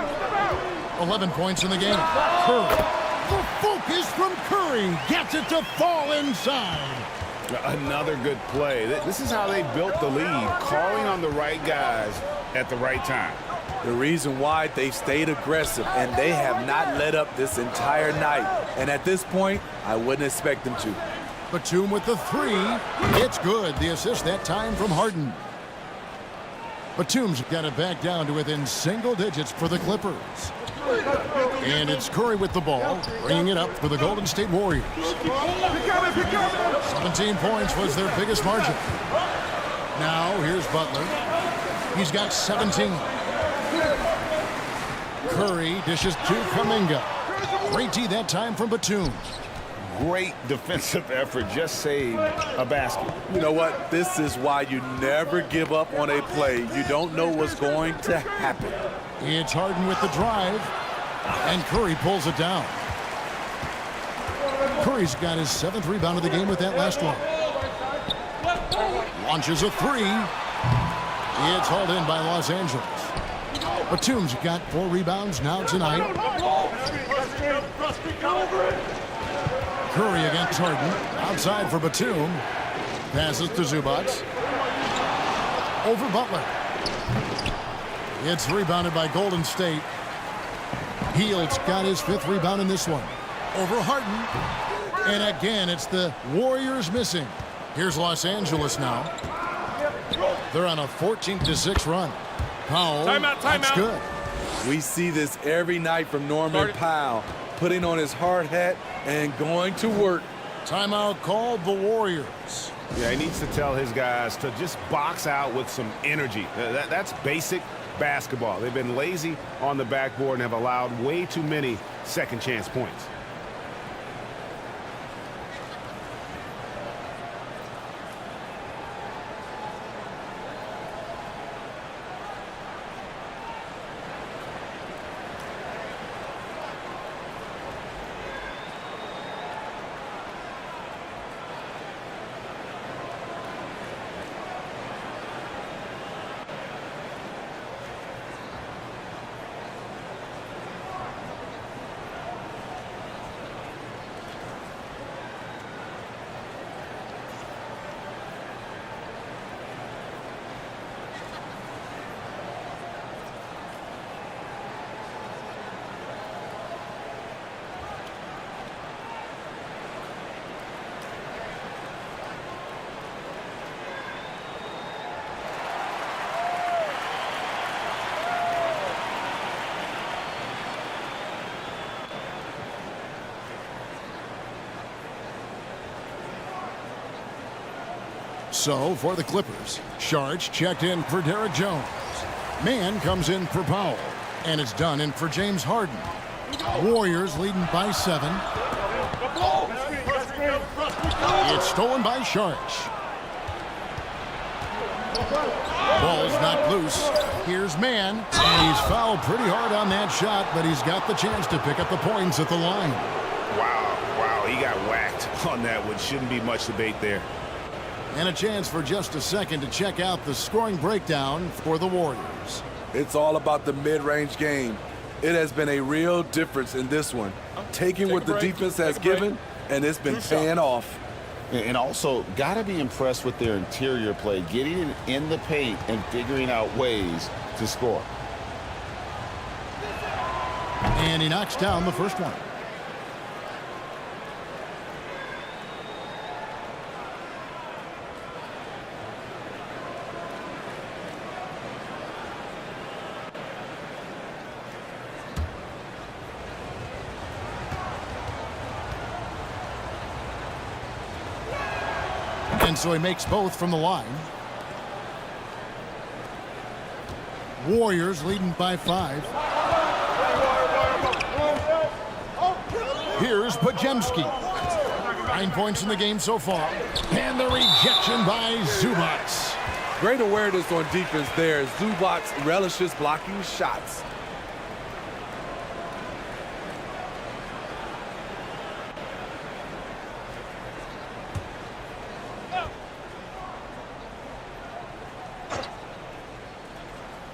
F: 11 points in the game. Curry. The focus from Curry. Gets it to fall inside.
G: Another good play. This is how they built the lead, calling on the right guys at the right time.
A: The reason why they stayed aggressive, and they have not let up this entire night. And at this point, I wouldn't expect them to.
F: Batum with the 3. It's good. The assist that time from Harden. Batum's got it back down to within single digits for the Clippers. And it's Curry with the ball, bringing it up for the Golden State Warriors. 17 points was their biggest margin. Now here's Butler. He's got 17. Curry dishes to Kuminga. Great D that time from Batum.
G: Great defensive effort, just saved a basket.
A: You know what? This is why you never give up on a play. You don't know what's going to happen.
F: It's Harden with the drive, and Curry pulls it down. Curry's got his 7th rebound of the game with that last one. Launches a 3. It's hauled in by Los Angeles. Batum's got 4 rebounds now tonight. Curry against Harden. Outside for Batum. Passes to Zubac. Over Butler. It's rebounded by Golden State. Hield's got his 5th rebound in this one. Over Harden. And again, it's the Warriors missing. Here's Los Angeles now. They're on a 14-6 run. Powell, that's good.
A: We see this every night from Norman Powell, putting on his hard hat and going to work.
F: Timeout called the Warriors.
J: Yeah, he needs to tell his guys to just box out with some energy. That's basic basketball. They've been lazy on the backboard and have allowed way too many second chance points.
F: So, for the Clippers, Sharch checked in for Derek Jones. Mann comes in for Powell. And it's done in for James Harden. Warriors leading by 7. It's stolen by Sharch. Ball's not loose. Here's Mann. And he's fouled pretty hard on that shot, but he's got the chance to pick up the points at the line.
J: Wow, he got whacked on that one. Shouldn't be much debate there.
F: And a chance for just a second to check out the scoring breakdown for the Warriors.
A: It's all about the mid-range game. It has been a real difference in this one. Taking what the defense has given, and it's been paying off.
G: And also, got to be impressed with their interior play, getting in the paint and figuring out ways to score.
F: And he knocks down the first one. And so he makes both from the line. Warriors leading by 5. Here's Podziemski. 9 points in the game so far. And the rejection by Zubac.
A: Great awareness on defense there. Zubac relishes blocking shots.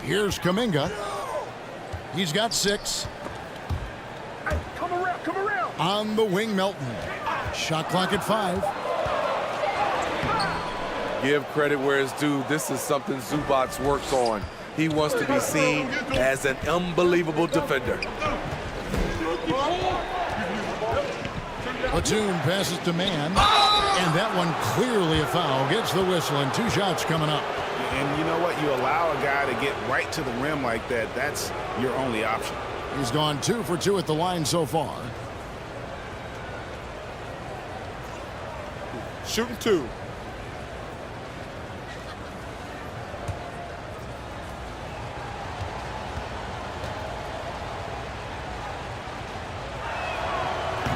F: Here's Kuminga. He's got 6.
M: Hey, come around.
F: On the wing, Melton. Shot clock at 5.
A: Give credit where it's due. This is something Zubac works on. He wants to be seen as an unbelievable defender.
F: Batum passes to Mann. And that one clearly a foul. Gets the whistle and 2 shots coming up.
J: And you know what? You allow a guy to get right to the rim like that. That's your only option.
F: He's gone 2 for 2 at the line so far.
M: Shooting 2.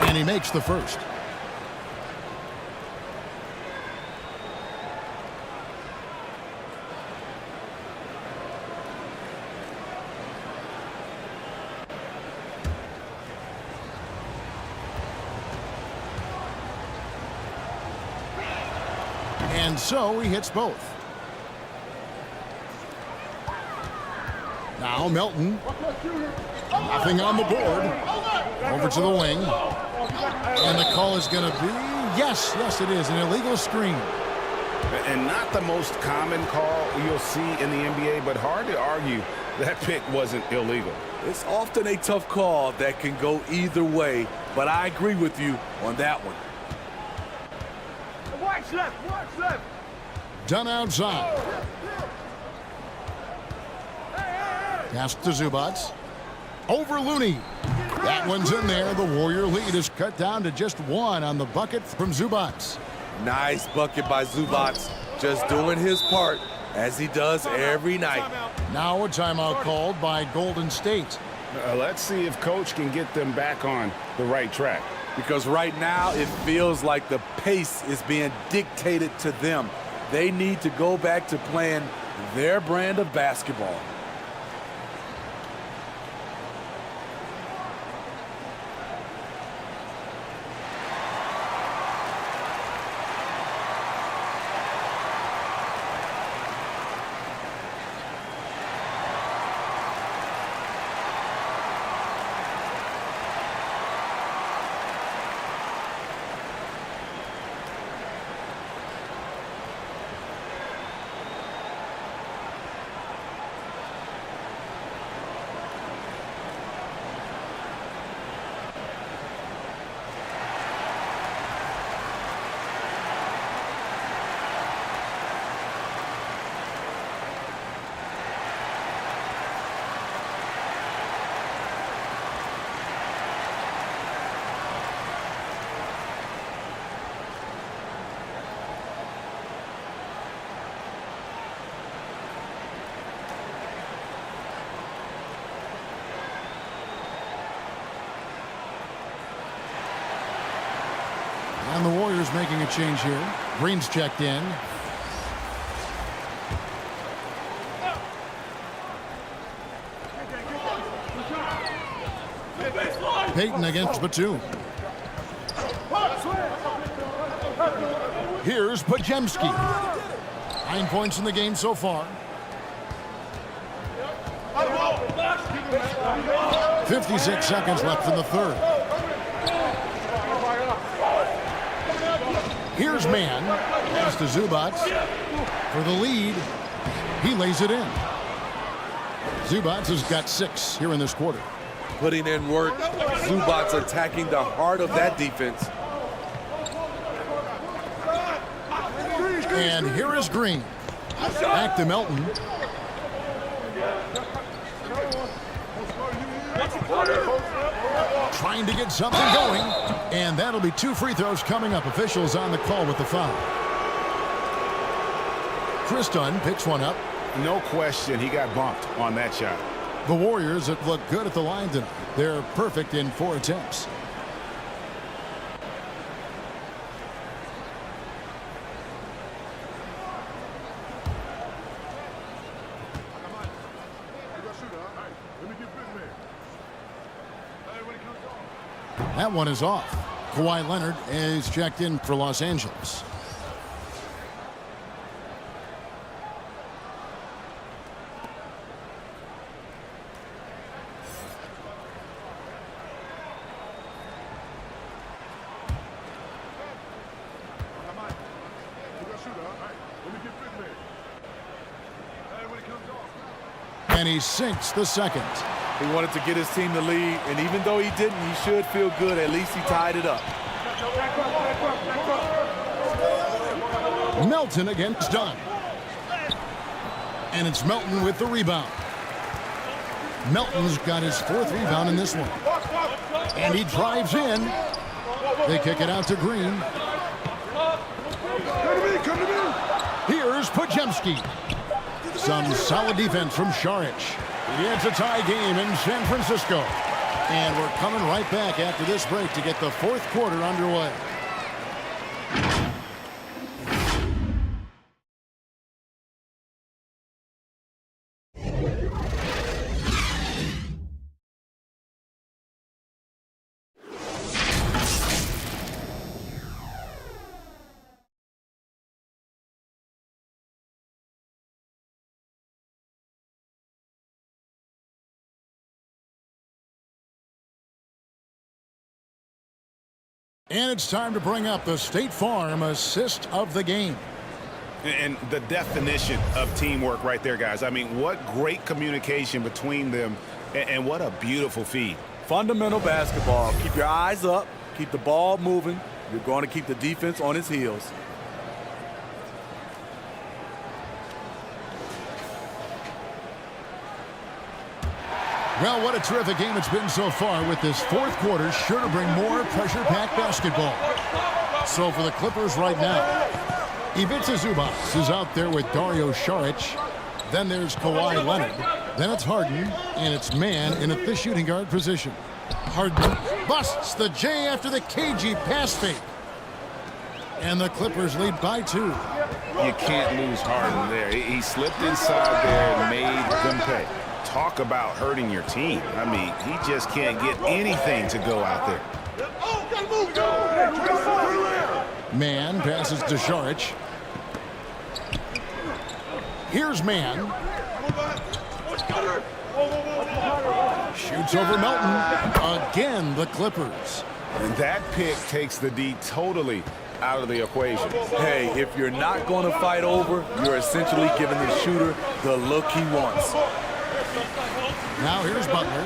F: And he makes the first. And so he hits both. Now Melton. Nothing on the board. Over to the wing. And the call is going to be, yes, it is, an illegal screen.
G: And not the most common call you'll see in the NBA, but hard to argue that pick wasn't illegal.
A: It's often a tough call that can go either way, but I agree with you on that one.
M: Watch left, watch left.
F: Done outside. Pass to Zubats. Over Looney. That one's in there. The Warrior lead is cut down to just one on the bucket from Zubats.
A: Nice bucket by Zubats, just doing his part as he does every night.
F: Now a timeout called by Golden State.
G: Let's see if Coach can get them back on the right track.
A: Because right now it feels like the pace is being dictated to them. They need to go back to playing their brand of basketball.
F: And the Warriors making a change here. Green's checked in. Payton against Batum. Here's Pajemski. 9 points in the game so far. 56 seconds left in the third. Here's Mann. Pass to Zubats. For the lead. He lays it in. Zubats has got 6 here in this quarter.
A: Putting in work. Zubats attacking the heart of that defense.
F: And here is Green. Back to Melton. Trying to get something going. And that'll be 2 free throws coming up. Officials on the call with the foul. Chris Dunn picks one up.
G: No question, he got bumped on that shot.
F: The Warriors have looked good at the line tonight. They're perfect in 4 attempts. That one is off. Kawhi Leonard is checked in for Los Angeles. And he sinks the second.
A: He wanted to get his team the lead, and even though he didn't, he should feel good. At least he tied it up.
F: Melton against Dunn. And it's Melton with the rebound. Melton's got his 4th rebound in this one. And he drives in. They kick it out to Green. Here's Pajemski. Some solid defense from Šarić. It's a tie game in San Francisco. And we're coming right back after this break to get the 4th quarter underway. And it's time to bring up the State Farm assist of the game.
J: And the definition of teamwork right there, guys. I mean, what great communication between them, and what a beautiful feed.
A: Fundamental basketball. Keep your eyes up. Keep the ball moving. You're going to keep the defense on its heels.
F: Well, what a terrific game it's been so far, with this fourth quarter sure to bring more pressure-packed basketball. So for the Clippers right now, Ivica Zubac is out there with Dario Saric. Then there's Kawhi Leonard. Then it's Harden, and it's man in at the shooting guard position. Harden busts the J after the cagey pass fake. And the Clippers lead by 2.
G: You can't lose Harden there. He slipped inside there and made them pay. Talk about hurting your team. I mean, he just can't get anything to go out there.
F: Man passes to Saric. Here's Man. Shoots over Melton. Again, the Clippers.
J: And that pick takes the D totally out of the equation.
A: Hey, if you're not going to fight over, you're essentially giving the shooter the look he wants.
F: Now here's Butler.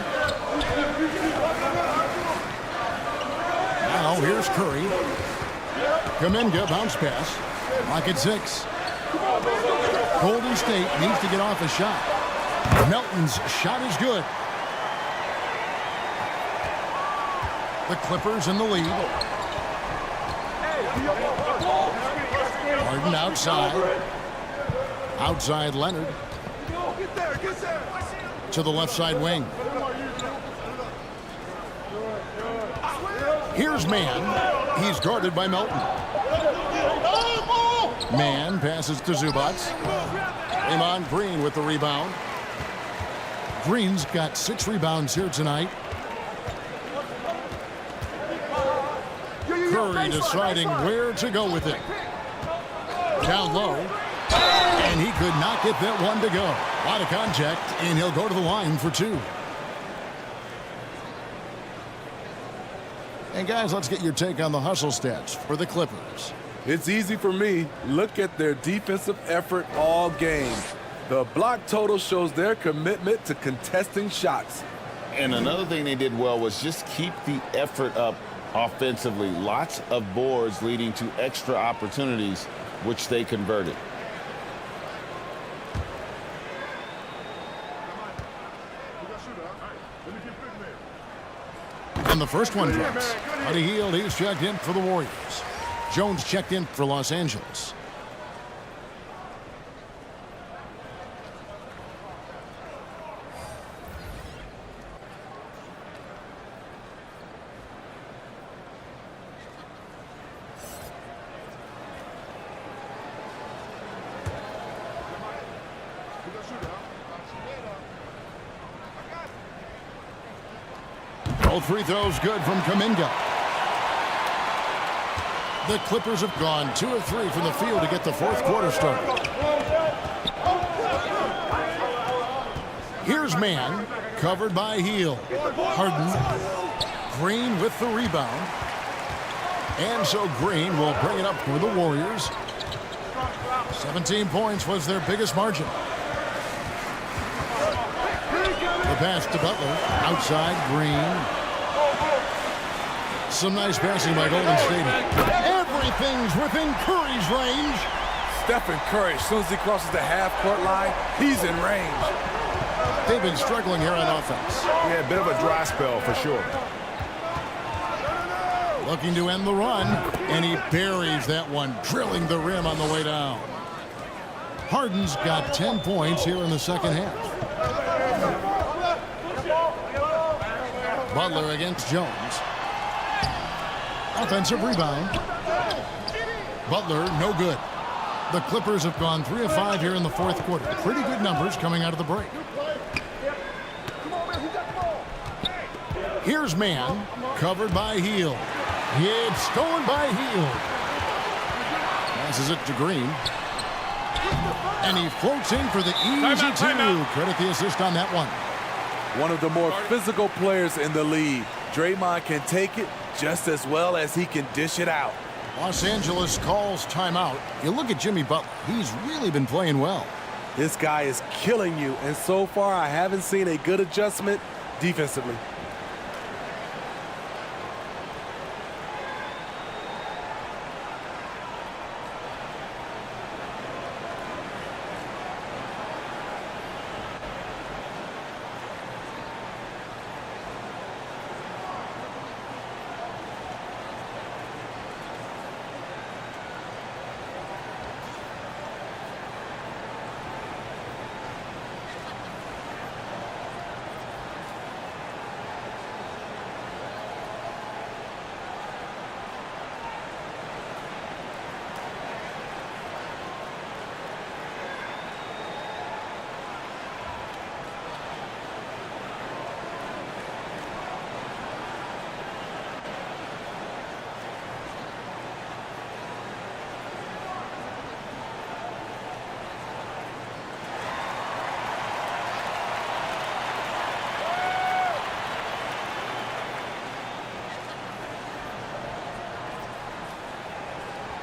F: Now here's Curry. Kuminga bounce pass. Lock at 6. Golden State needs to get off a shot. Melton's shot is good. The Clippers in the lead. Harden outside. Outside Leonard. To the left side wing. Here's Man. He's guarded by Melton. Man passes to Zubac. Draymond Green with the rebound. Green's got 6 rebounds here tonight. Curry deciding where to go with it. Down low. And he could not get that one to go. A lot of contact, and he'll go to the line for 2. And guys, let's get your take on the hustle stats for the Clippers.
A: It's easy for me. Look at their defensive effort all game. The block total shows their commitment to contesting shots.
G: And another thing they did well was just keep the effort up offensively. Lots of boards leading to extra opportunities, which they converted.
F: And the first one drops. Buddy Hield, he's checked in for the Warriors. Jones checked in for Los Angeles. Both free throws good from Kuminga. The Clippers have gone 2 of 3 from the field to get the fourth quarter started. Here's Man, covered by Hield. Harden, Green with the rebound. And so Green will bring it up for the Warriors. 17 points was their biggest margin. The pass to Butler, outside Green. Some nice passing by Golden State. Everything's within Curry's range.
A: Stephen Curry, as soon as he crosses the half-court line, he's in range.
F: They've been struggling here on offense.
J: Yeah, a bit of a dry spell for sure.
F: Looking to end the run, and he buries that one, drilling the rim on the way down. Harden's got 10 points here in the second half. Butler against Jones. Offensive rebound. Butler, no good. The Clippers have gone 3 of 5 here in the fourth quarter. Pretty good numbers coming out of the break. Here's Man, covered by Hield. It's stolen by Hield. Passes it to Green. And he floats in for the easy 2. Credit the assist on that one.
A: One of the more physical players in the league. Draymond can take it just as well as he can dish it out.
F: Los Angeles calls timeout. You look at Jimmy Butler. He's really been playing well.
A: This guy is killing you, and so far I haven't seen a good adjustment defensively.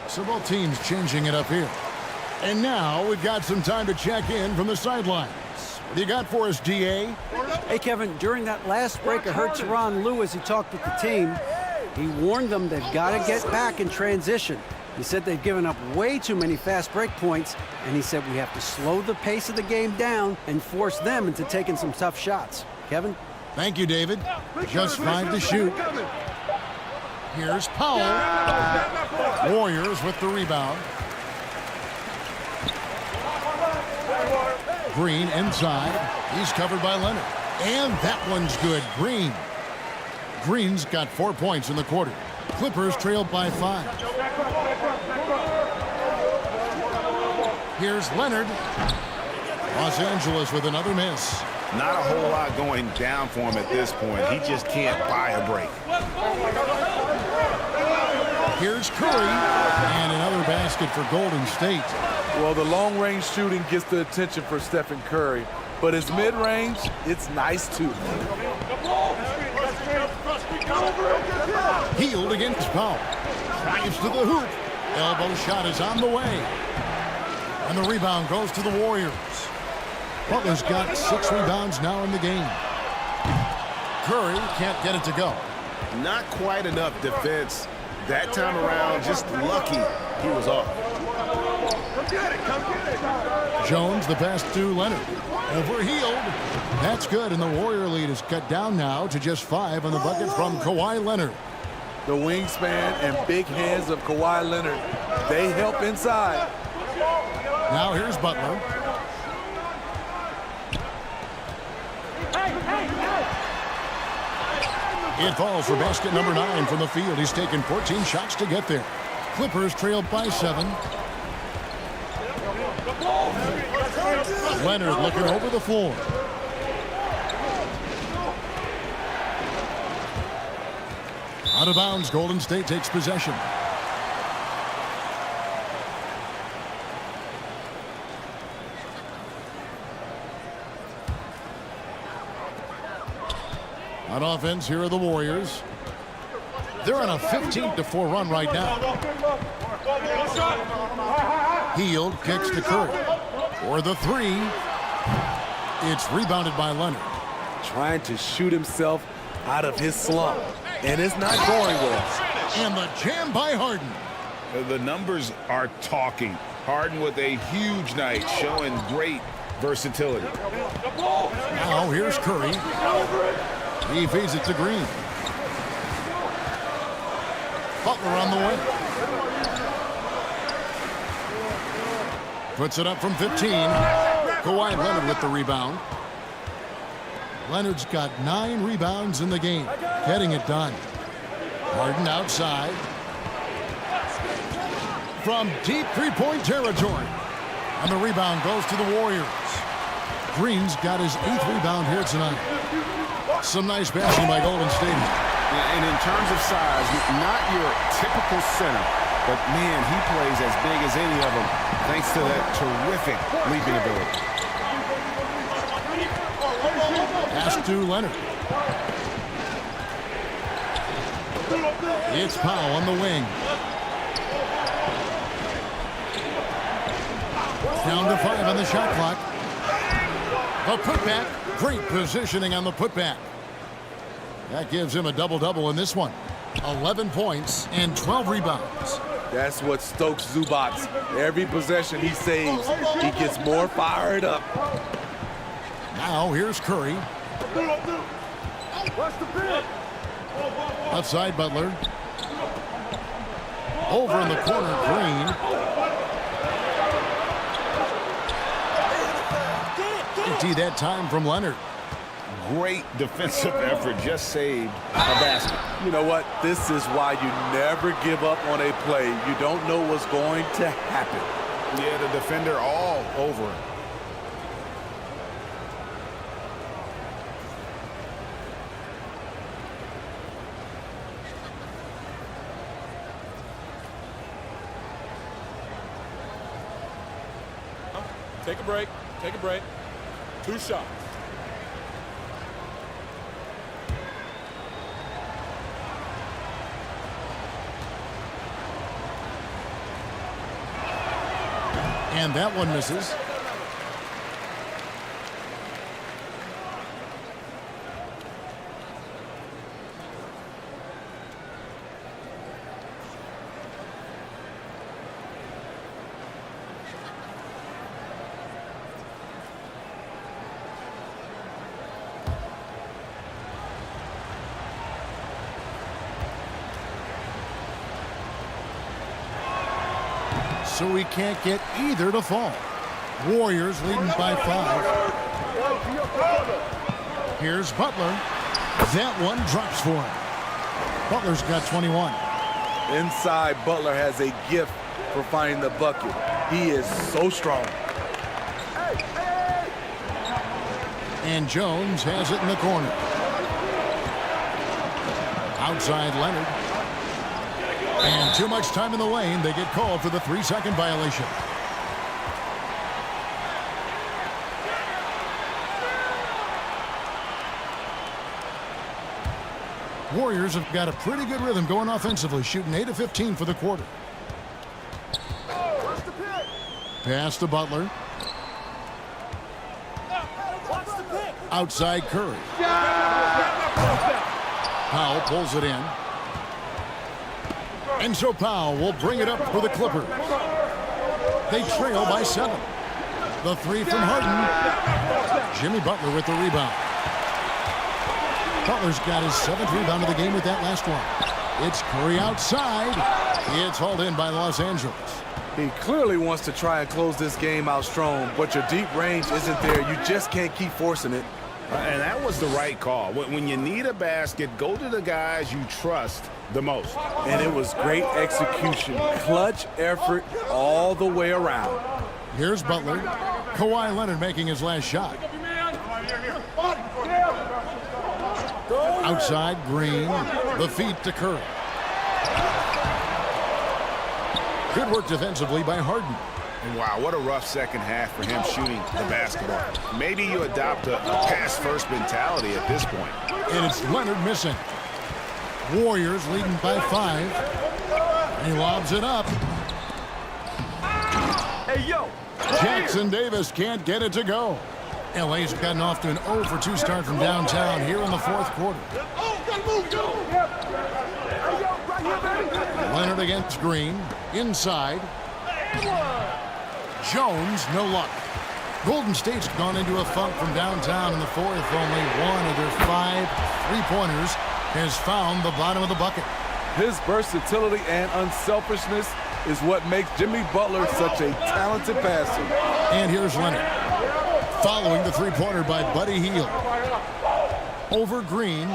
F: So both teams changing it up here. And now we've got some time to check in from the sidelines. What do you got for us, DA?
I: Hey, Kevin, during that last break, I heard Tyronn Lue as he talked with the team. He warned them they've got to get back in transition. He said they've given up way too many fast break points, and he said we have to slow the pace of the game down and force them into taking some tough shots. Kevin?
F: Thank you, David. Just 5 to shoot. Here's Powell. Warriors with the rebound. Green inside. He's covered by Leonard. And that one's good. Green. Green's got 4 points in the quarter. Clippers trailed by 5. Here's Leonard. Los Angeles with another miss.
J: Not a whole lot going down for him at this point. He just can't buy a break.
F: Here's Curry. And another basket for Golden State.
A: Well, the long-range shooting gets the attention for Stephen Curry, but his mid-range, it's nice too.
F: Healed against Powell. Drives to the hoop. Elbow shot is on the way. And the rebound goes to the Warriors. Butler's got 6 rebounds now in the game. Curry can't get it to go.
J: Not quite enough defense. That time around, just lucky he was off.
F: Jones, the pass to Leonard. Overhealed. That's good, and the Warrior lead is cut down now to just 5 on the bucket from Kawhi Leonard.
A: The wingspan and big hands of Kawhi Leonard, they help inside.
F: Now here's Butler. It falls for basket number 9 from the field. He's taken 14 shots to get there. Clippers trailed by 7. Leonard looking over the floor. Out of bounds, Golden State takes possession. On offense, here are the Warriors. They're on a 15-4 run right now. Hield kicks to Curry. For the 3. It's rebounded by Leonard.
A: Trying to shoot himself out of his slump, and it's not going well.
F: And the jam by Harden.
G: The numbers are talking. Harden with a huge night, showing great versatility.
F: Now here's Curry. He feeds it to Green. Butler on the way. Puts it up from 15. Kawhi Leonard with the rebound. Leonard's got 9 rebounds in the game. Getting it done. Harden outside. From deep three-point territory. And the rebound goes to the Warriors. Green's got his 8th rebound here tonight. Some nice passing by Golden State.
J: And in terms of size, not your typical center, but man, he plays as big as any of them thanks to that terrific leaping ability.
F: Pass to Leonard. It's Powell on the wing. Down to 5 on the shot clock. The putback. Great positioning on the putback. That gives him a double-double in this one. 11 points and 12 rebounds.
A: That's what Stokes Zubats. Every possession he saves, he gets more fired up.
F: Now here's Curry. Left side, Butler. Over in the corner, Green. Empty that time from Leonard.
G: Great defensive effort, just saved a basket.
A: You know what? This is why you never give up on a play. You don't know what's going to happen.
J: Yeah, the defender all over him.
M: Take a break. Take a break. 2 shots.
F: And that one misses. So we can't get either to fall. Warriors leading by 5. Here's Butler. That one drops for him. Butler's got 21.
A: Inside, Butler has a gift for finding the bucket. He is so strong.
F: And Jones has it in the corner. Outside Leonard. And too much time in the lane. They get called for the 3-second violation. Warriors have got a pretty good rhythm going offensively, shooting 8 of 15 for the quarter. Pass to Butler. Outside Curry. Powell pulls it in. And so Powell will bring it up for the Clippers. They trail by 7. The 3 from Harden. Jimmy Butler with the rebound. Butler's got his 7th rebound of the game with that last one. It's Curry outside. It's hauled in by Los Angeles.
A: He clearly wants to try and close this game out strong, but your deep range isn't there. You just can't keep forcing it.
J: And that was the right call. When you need a basket, go to the guys you trust the most.
A: And it was great execution. Clutch effort all the way around.
F: Here's Butler. Kawhi Leonard making his last shot. Outside Green. The feed to Curry. Good work defensively by Harden.
J: Wow, what a rough second half for him shooting the basketball. Maybe you adopt a pass-first mentality at this point.
F: And it's Leonard missing. Warriors leading by 5. He lobs it up.
M: Hey, yo!
F: Jackson Davis can't get it to go. LA's gotten off to an 0 for 2 start from downtown here in the 4th quarter. Leonard against Green. Inside. Jones, no luck. Golden State's gone into a funk from downtown in the 4th. Only one of their 5 3-pointers has found the bottom of the bucket.
A: His versatility and unselfishness is what makes Jimmy Butler such a talented passer.
F: And here's Leonard. Following the 3-pointer by Buddy Hield. Over Green.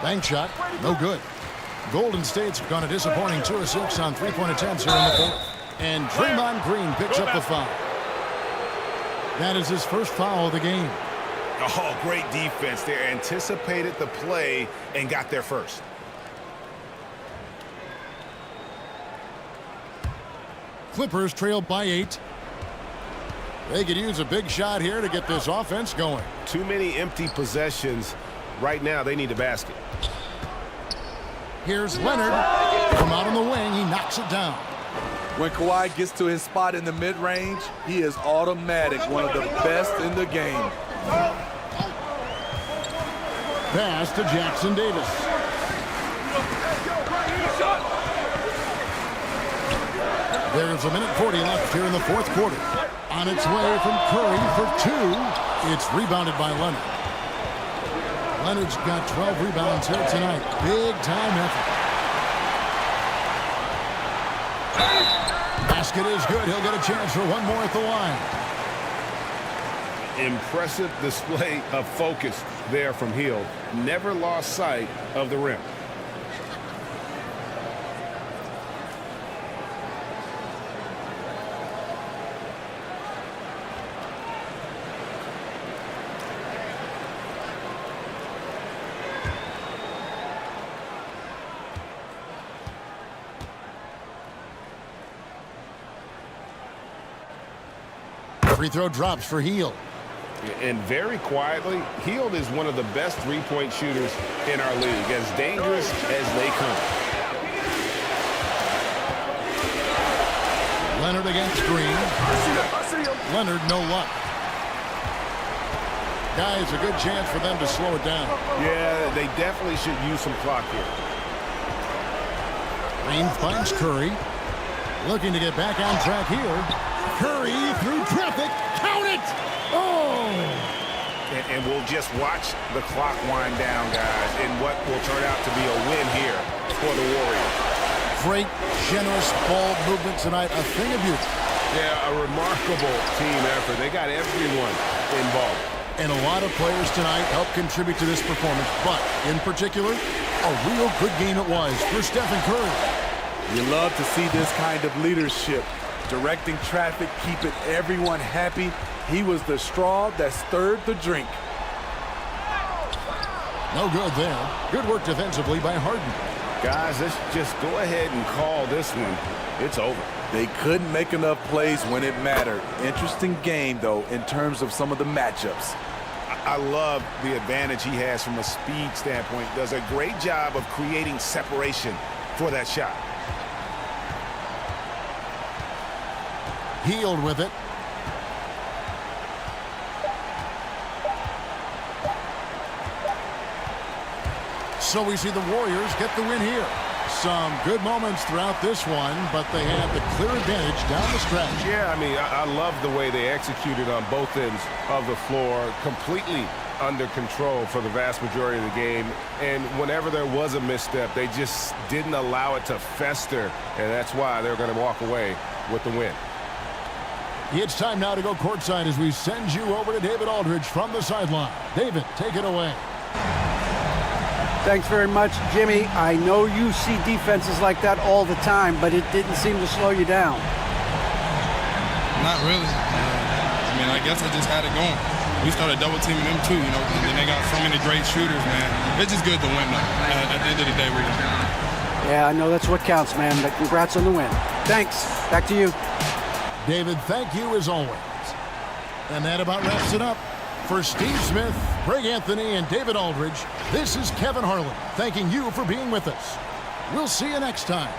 F: Bank shot, no good. Golden State's gone a disappointing 2 of 6 on 3-point attempts here in the 4th. And Draymond Green picks up the foul. That is his first foul of the game.
J: Oh, great defense there. Anticipated the play and got there first.
F: Clippers trail by 8. They could use a big shot here to get this offense going.
J: Too many empty possessions. Right now, they need a basket.
F: Here's Leonard. From out on the wing, he knocks it down.
A: When Kawhi gets to his spot in the mid-range, he is automatic, one of the best in the game.
F: Pass to Jackson Davis. There's 1:40 left here in the fourth quarter. On its way from Curry for 2. It's rebounded by Leonard. Leonard's got 12 rebounds here tonight. Big time effort. Basket is good. He'll get a chance for one more at the line.
J: Impressive display of focus there from Hield. Never lost sight of the rim.
F: Free throw drops for Hield.
J: And very quietly, Hield is one of the best three-point shooters in our league, as dangerous as they come.
F: Leonard against Green. Leonard, no luck. Guys, a good chance for them to slow it down.
J: Yeah, they definitely should use some clock here.
F: Green finds Curry. Looking to get back on track here. Curry through traffic. Count it! Oh!
J: And we'll just watch the clock wind down, guys, in what will turn out to be a win here for the Warriors.
F: Great, generous ball movement tonight. A thing of beauty.
J: Yeah, a remarkable team effort. They got everyone involved.
F: And a lot of players tonight helped contribute to this performance. But, in particular, a real good game it was for Stephen Curry.
A: You love to see this kind of leadership. Directing traffic, keeping everyone happy. He was the straw that stirred the drink.
F: No good there. Good work defensively by Harden.
J: Guys, let's just go ahead and call this one. It's over.
A: They couldn't make enough plays when it mattered. Interesting game, though, in terms of some of the matchups.
J: I love the advantage he has from a speed standpoint. Does a great job of creating separation for that shot.
F: Hield with it. So we see the Warriors get the win here. Some good moments throughout this one, but they had the clear advantage down the stretch.
J: Yeah, I mean, I love the way they executed on both ends of the floor. Completely under control for the vast majority of the game. And whenever there was a misstep, they just didn't allow it to fester. And that's why they're going to walk away with the win.
F: It's time now to go courtside as we send you over to David Aldridge from the sideline. David, take it away.
I: Thanks very much, Jimmy. I know you see defenses like that all the time, but it didn't seem to slow you down.
M: Not really. I mean, I guess I just had it going. We started double teaming them too, and then they got so many great shooters, man. It's just good to win, though. At the end of the day, we're done.
I: Yeah, I know that's what counts, man, but congrats on the win. Thanks. Back to you.
F: David, thank you as always. And that about wraps it up. For Steve Smith, Greg Anthony, and David Aldridge, this is Kevin Harlan thanking you for being with us. We'll see you next time.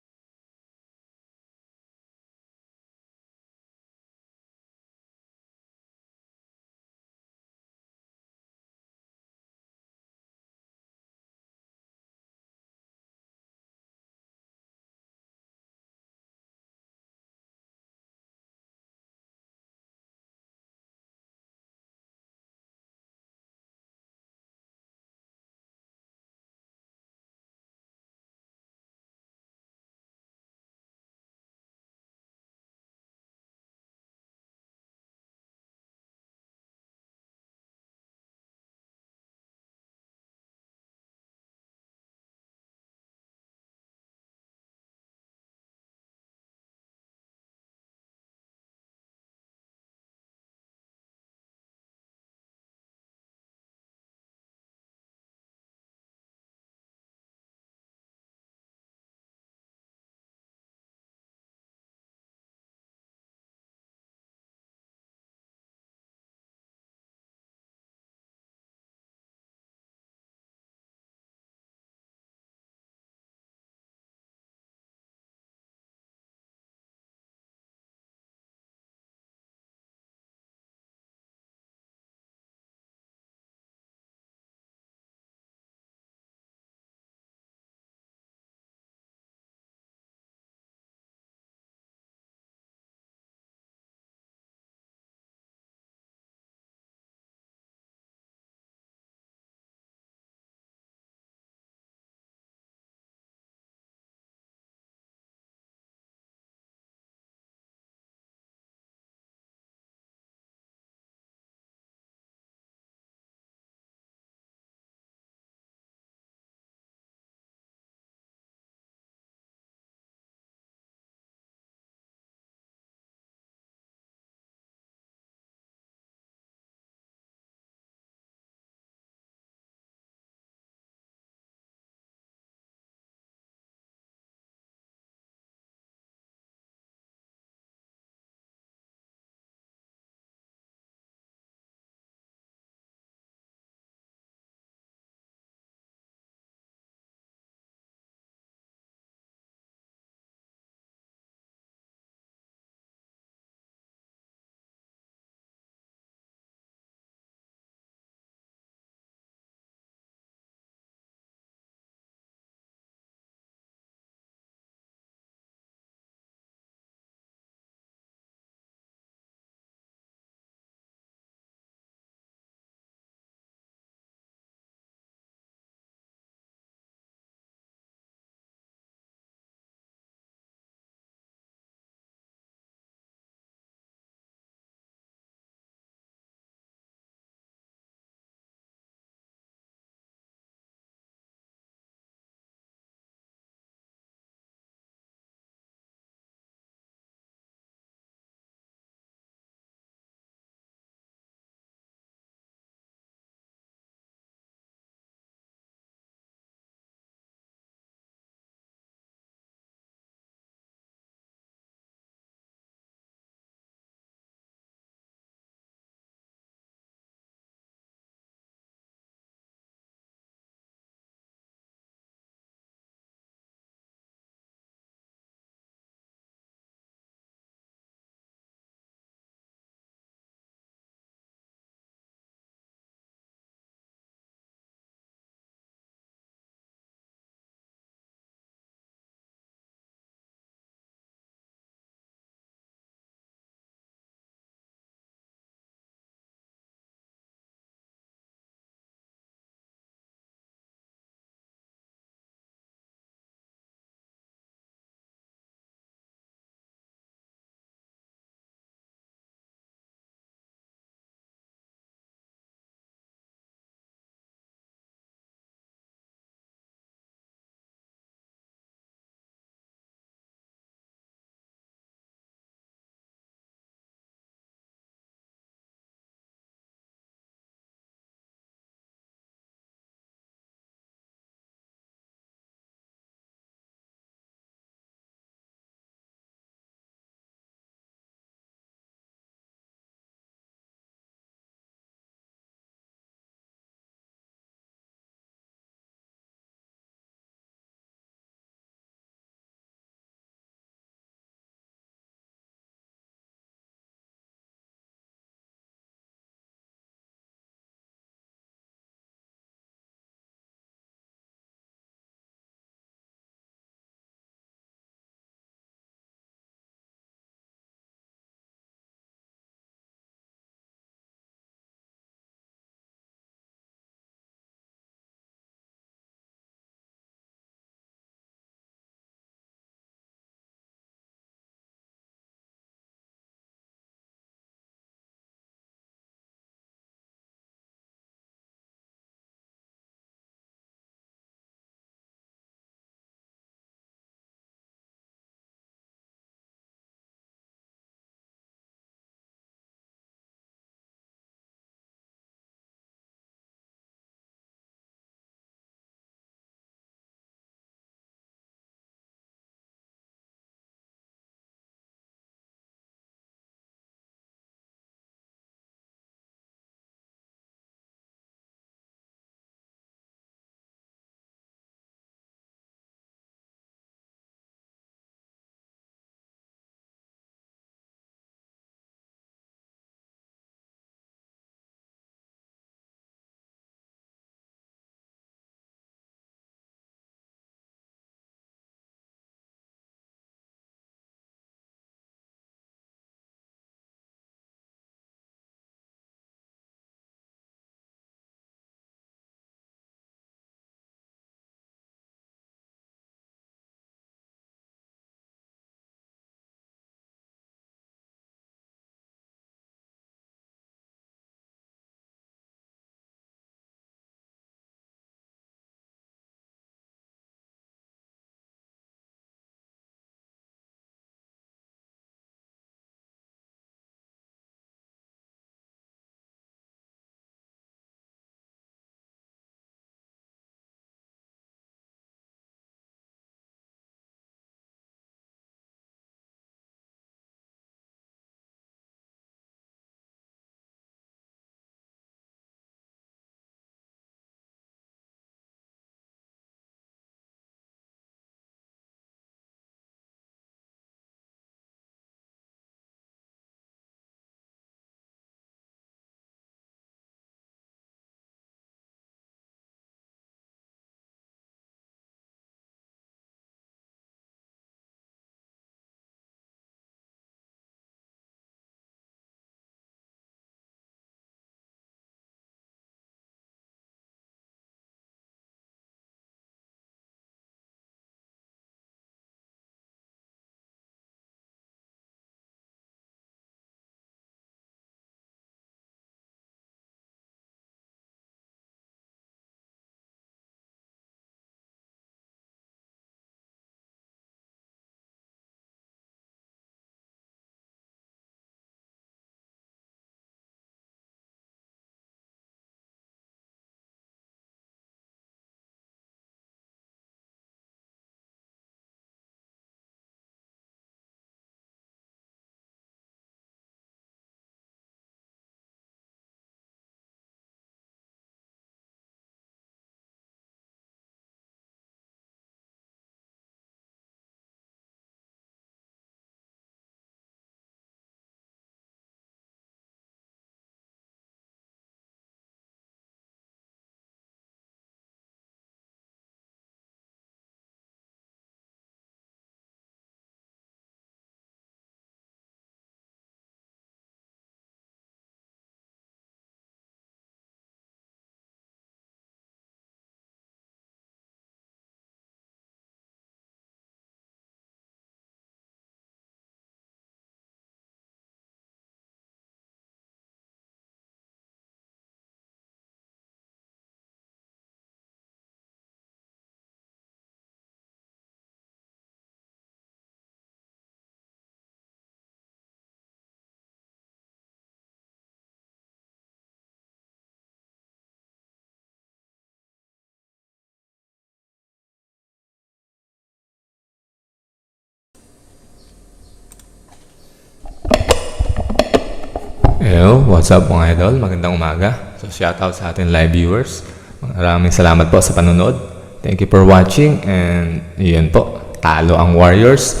N: Yo, what's up mga idol? Magandang umaga. So shoutout sa ating live viewers. Maraming salamat po sa panonood. Thank you for watching and yun po, talo ang Warriors.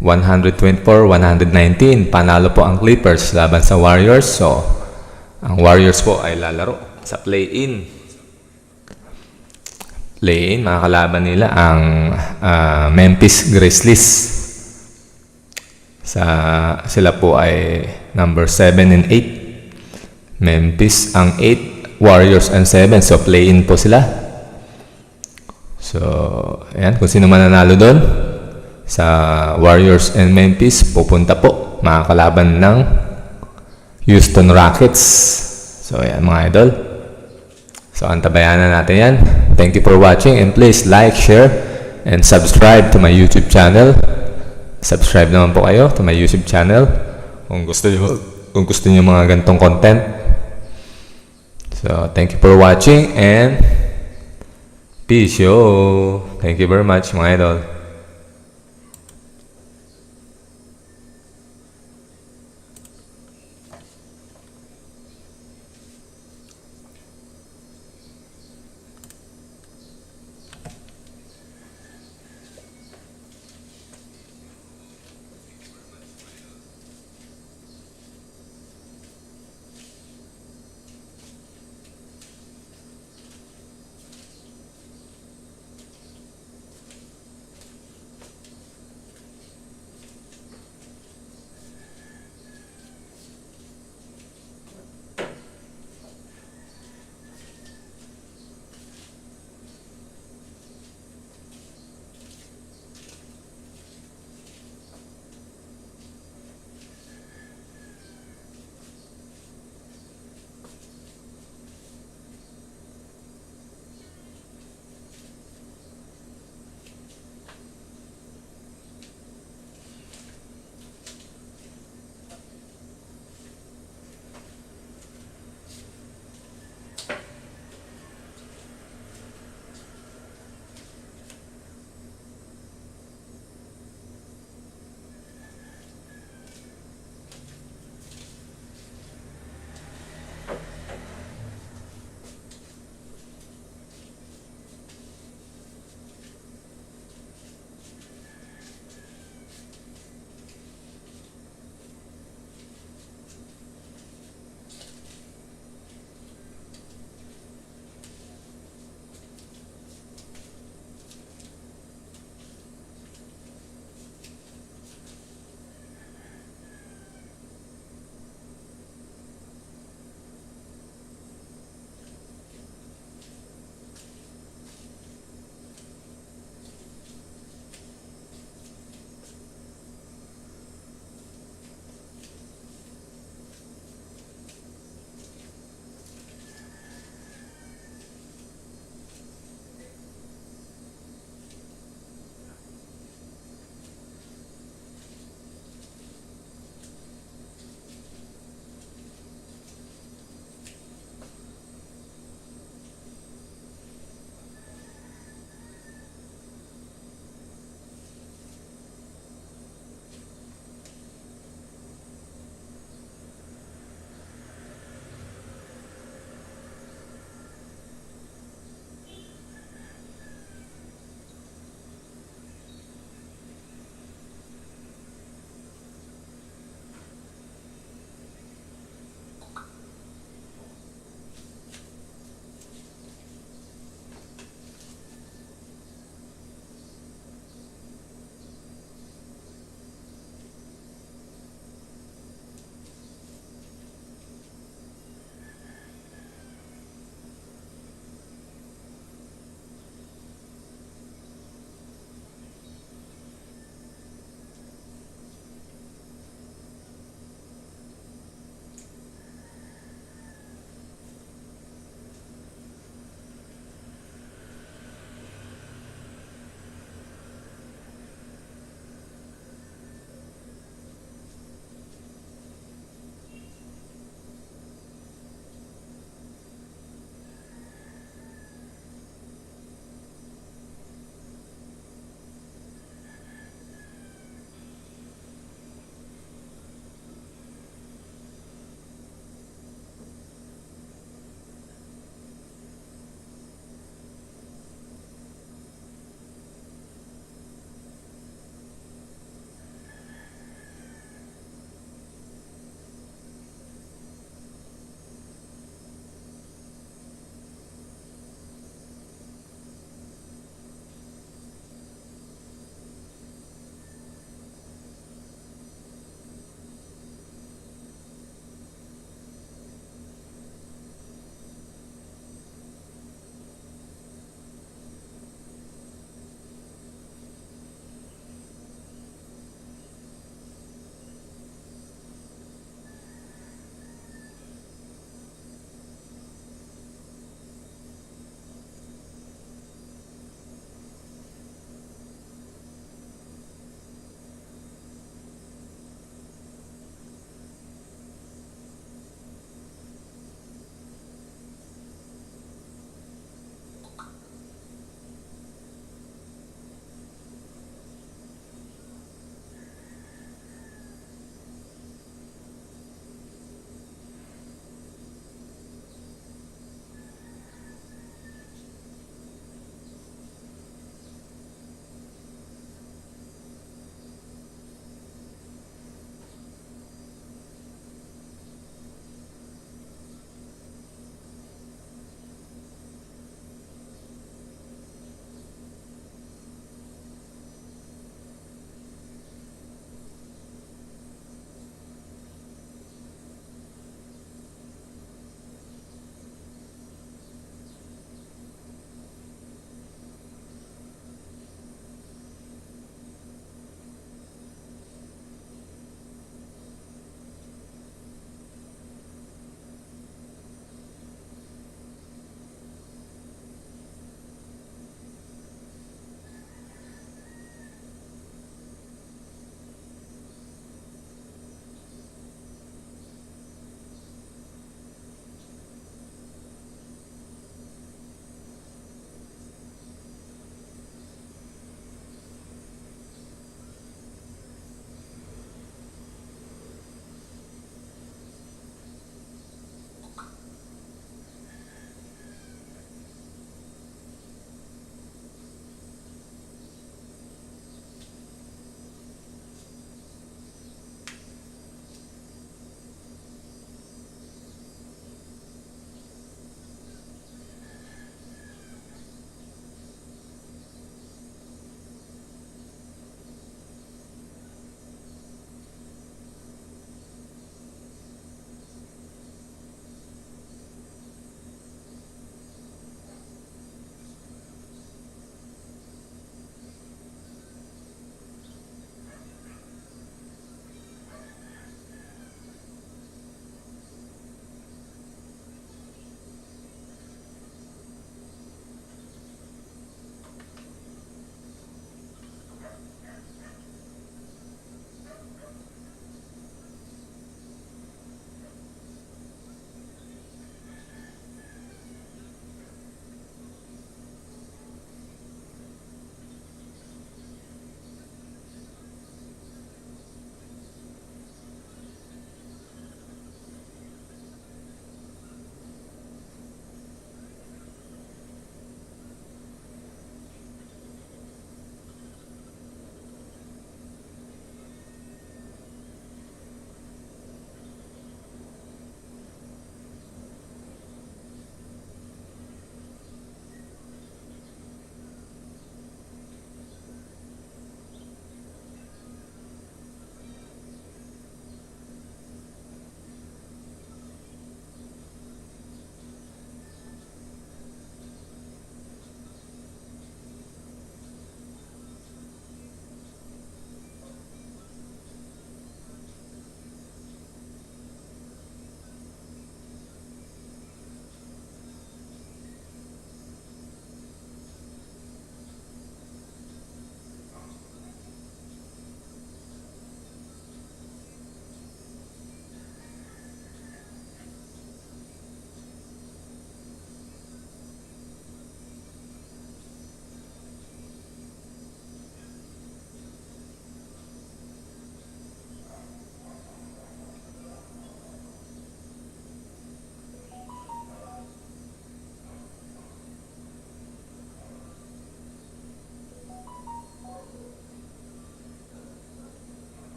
N: 124-119. Panalo po ang Clippers laban sa Warriors. So, ang Warriors po ay lalaro sa play-in. Play-in, mga kalaban nila ang Memphis Grizzlies. Sila po ay number 7 and 8. Memphis ang 8, Warriors ang 7. So, play-in po sila. So, ayan, kung sino man nanalo doon sa Warriors and Memphis, pupunta po mga kalaban ng Houston Rockets. So, ayan mga idol. So, antabayanan natin yan. Thank you for watching and please like, share, and subscribe to my YouTube channel. Subscribe naman po kayo to my YouTube channel kung gusto niyo mga ganitong content. So, thank you for watching and peace yo. Thank you very much mga idol.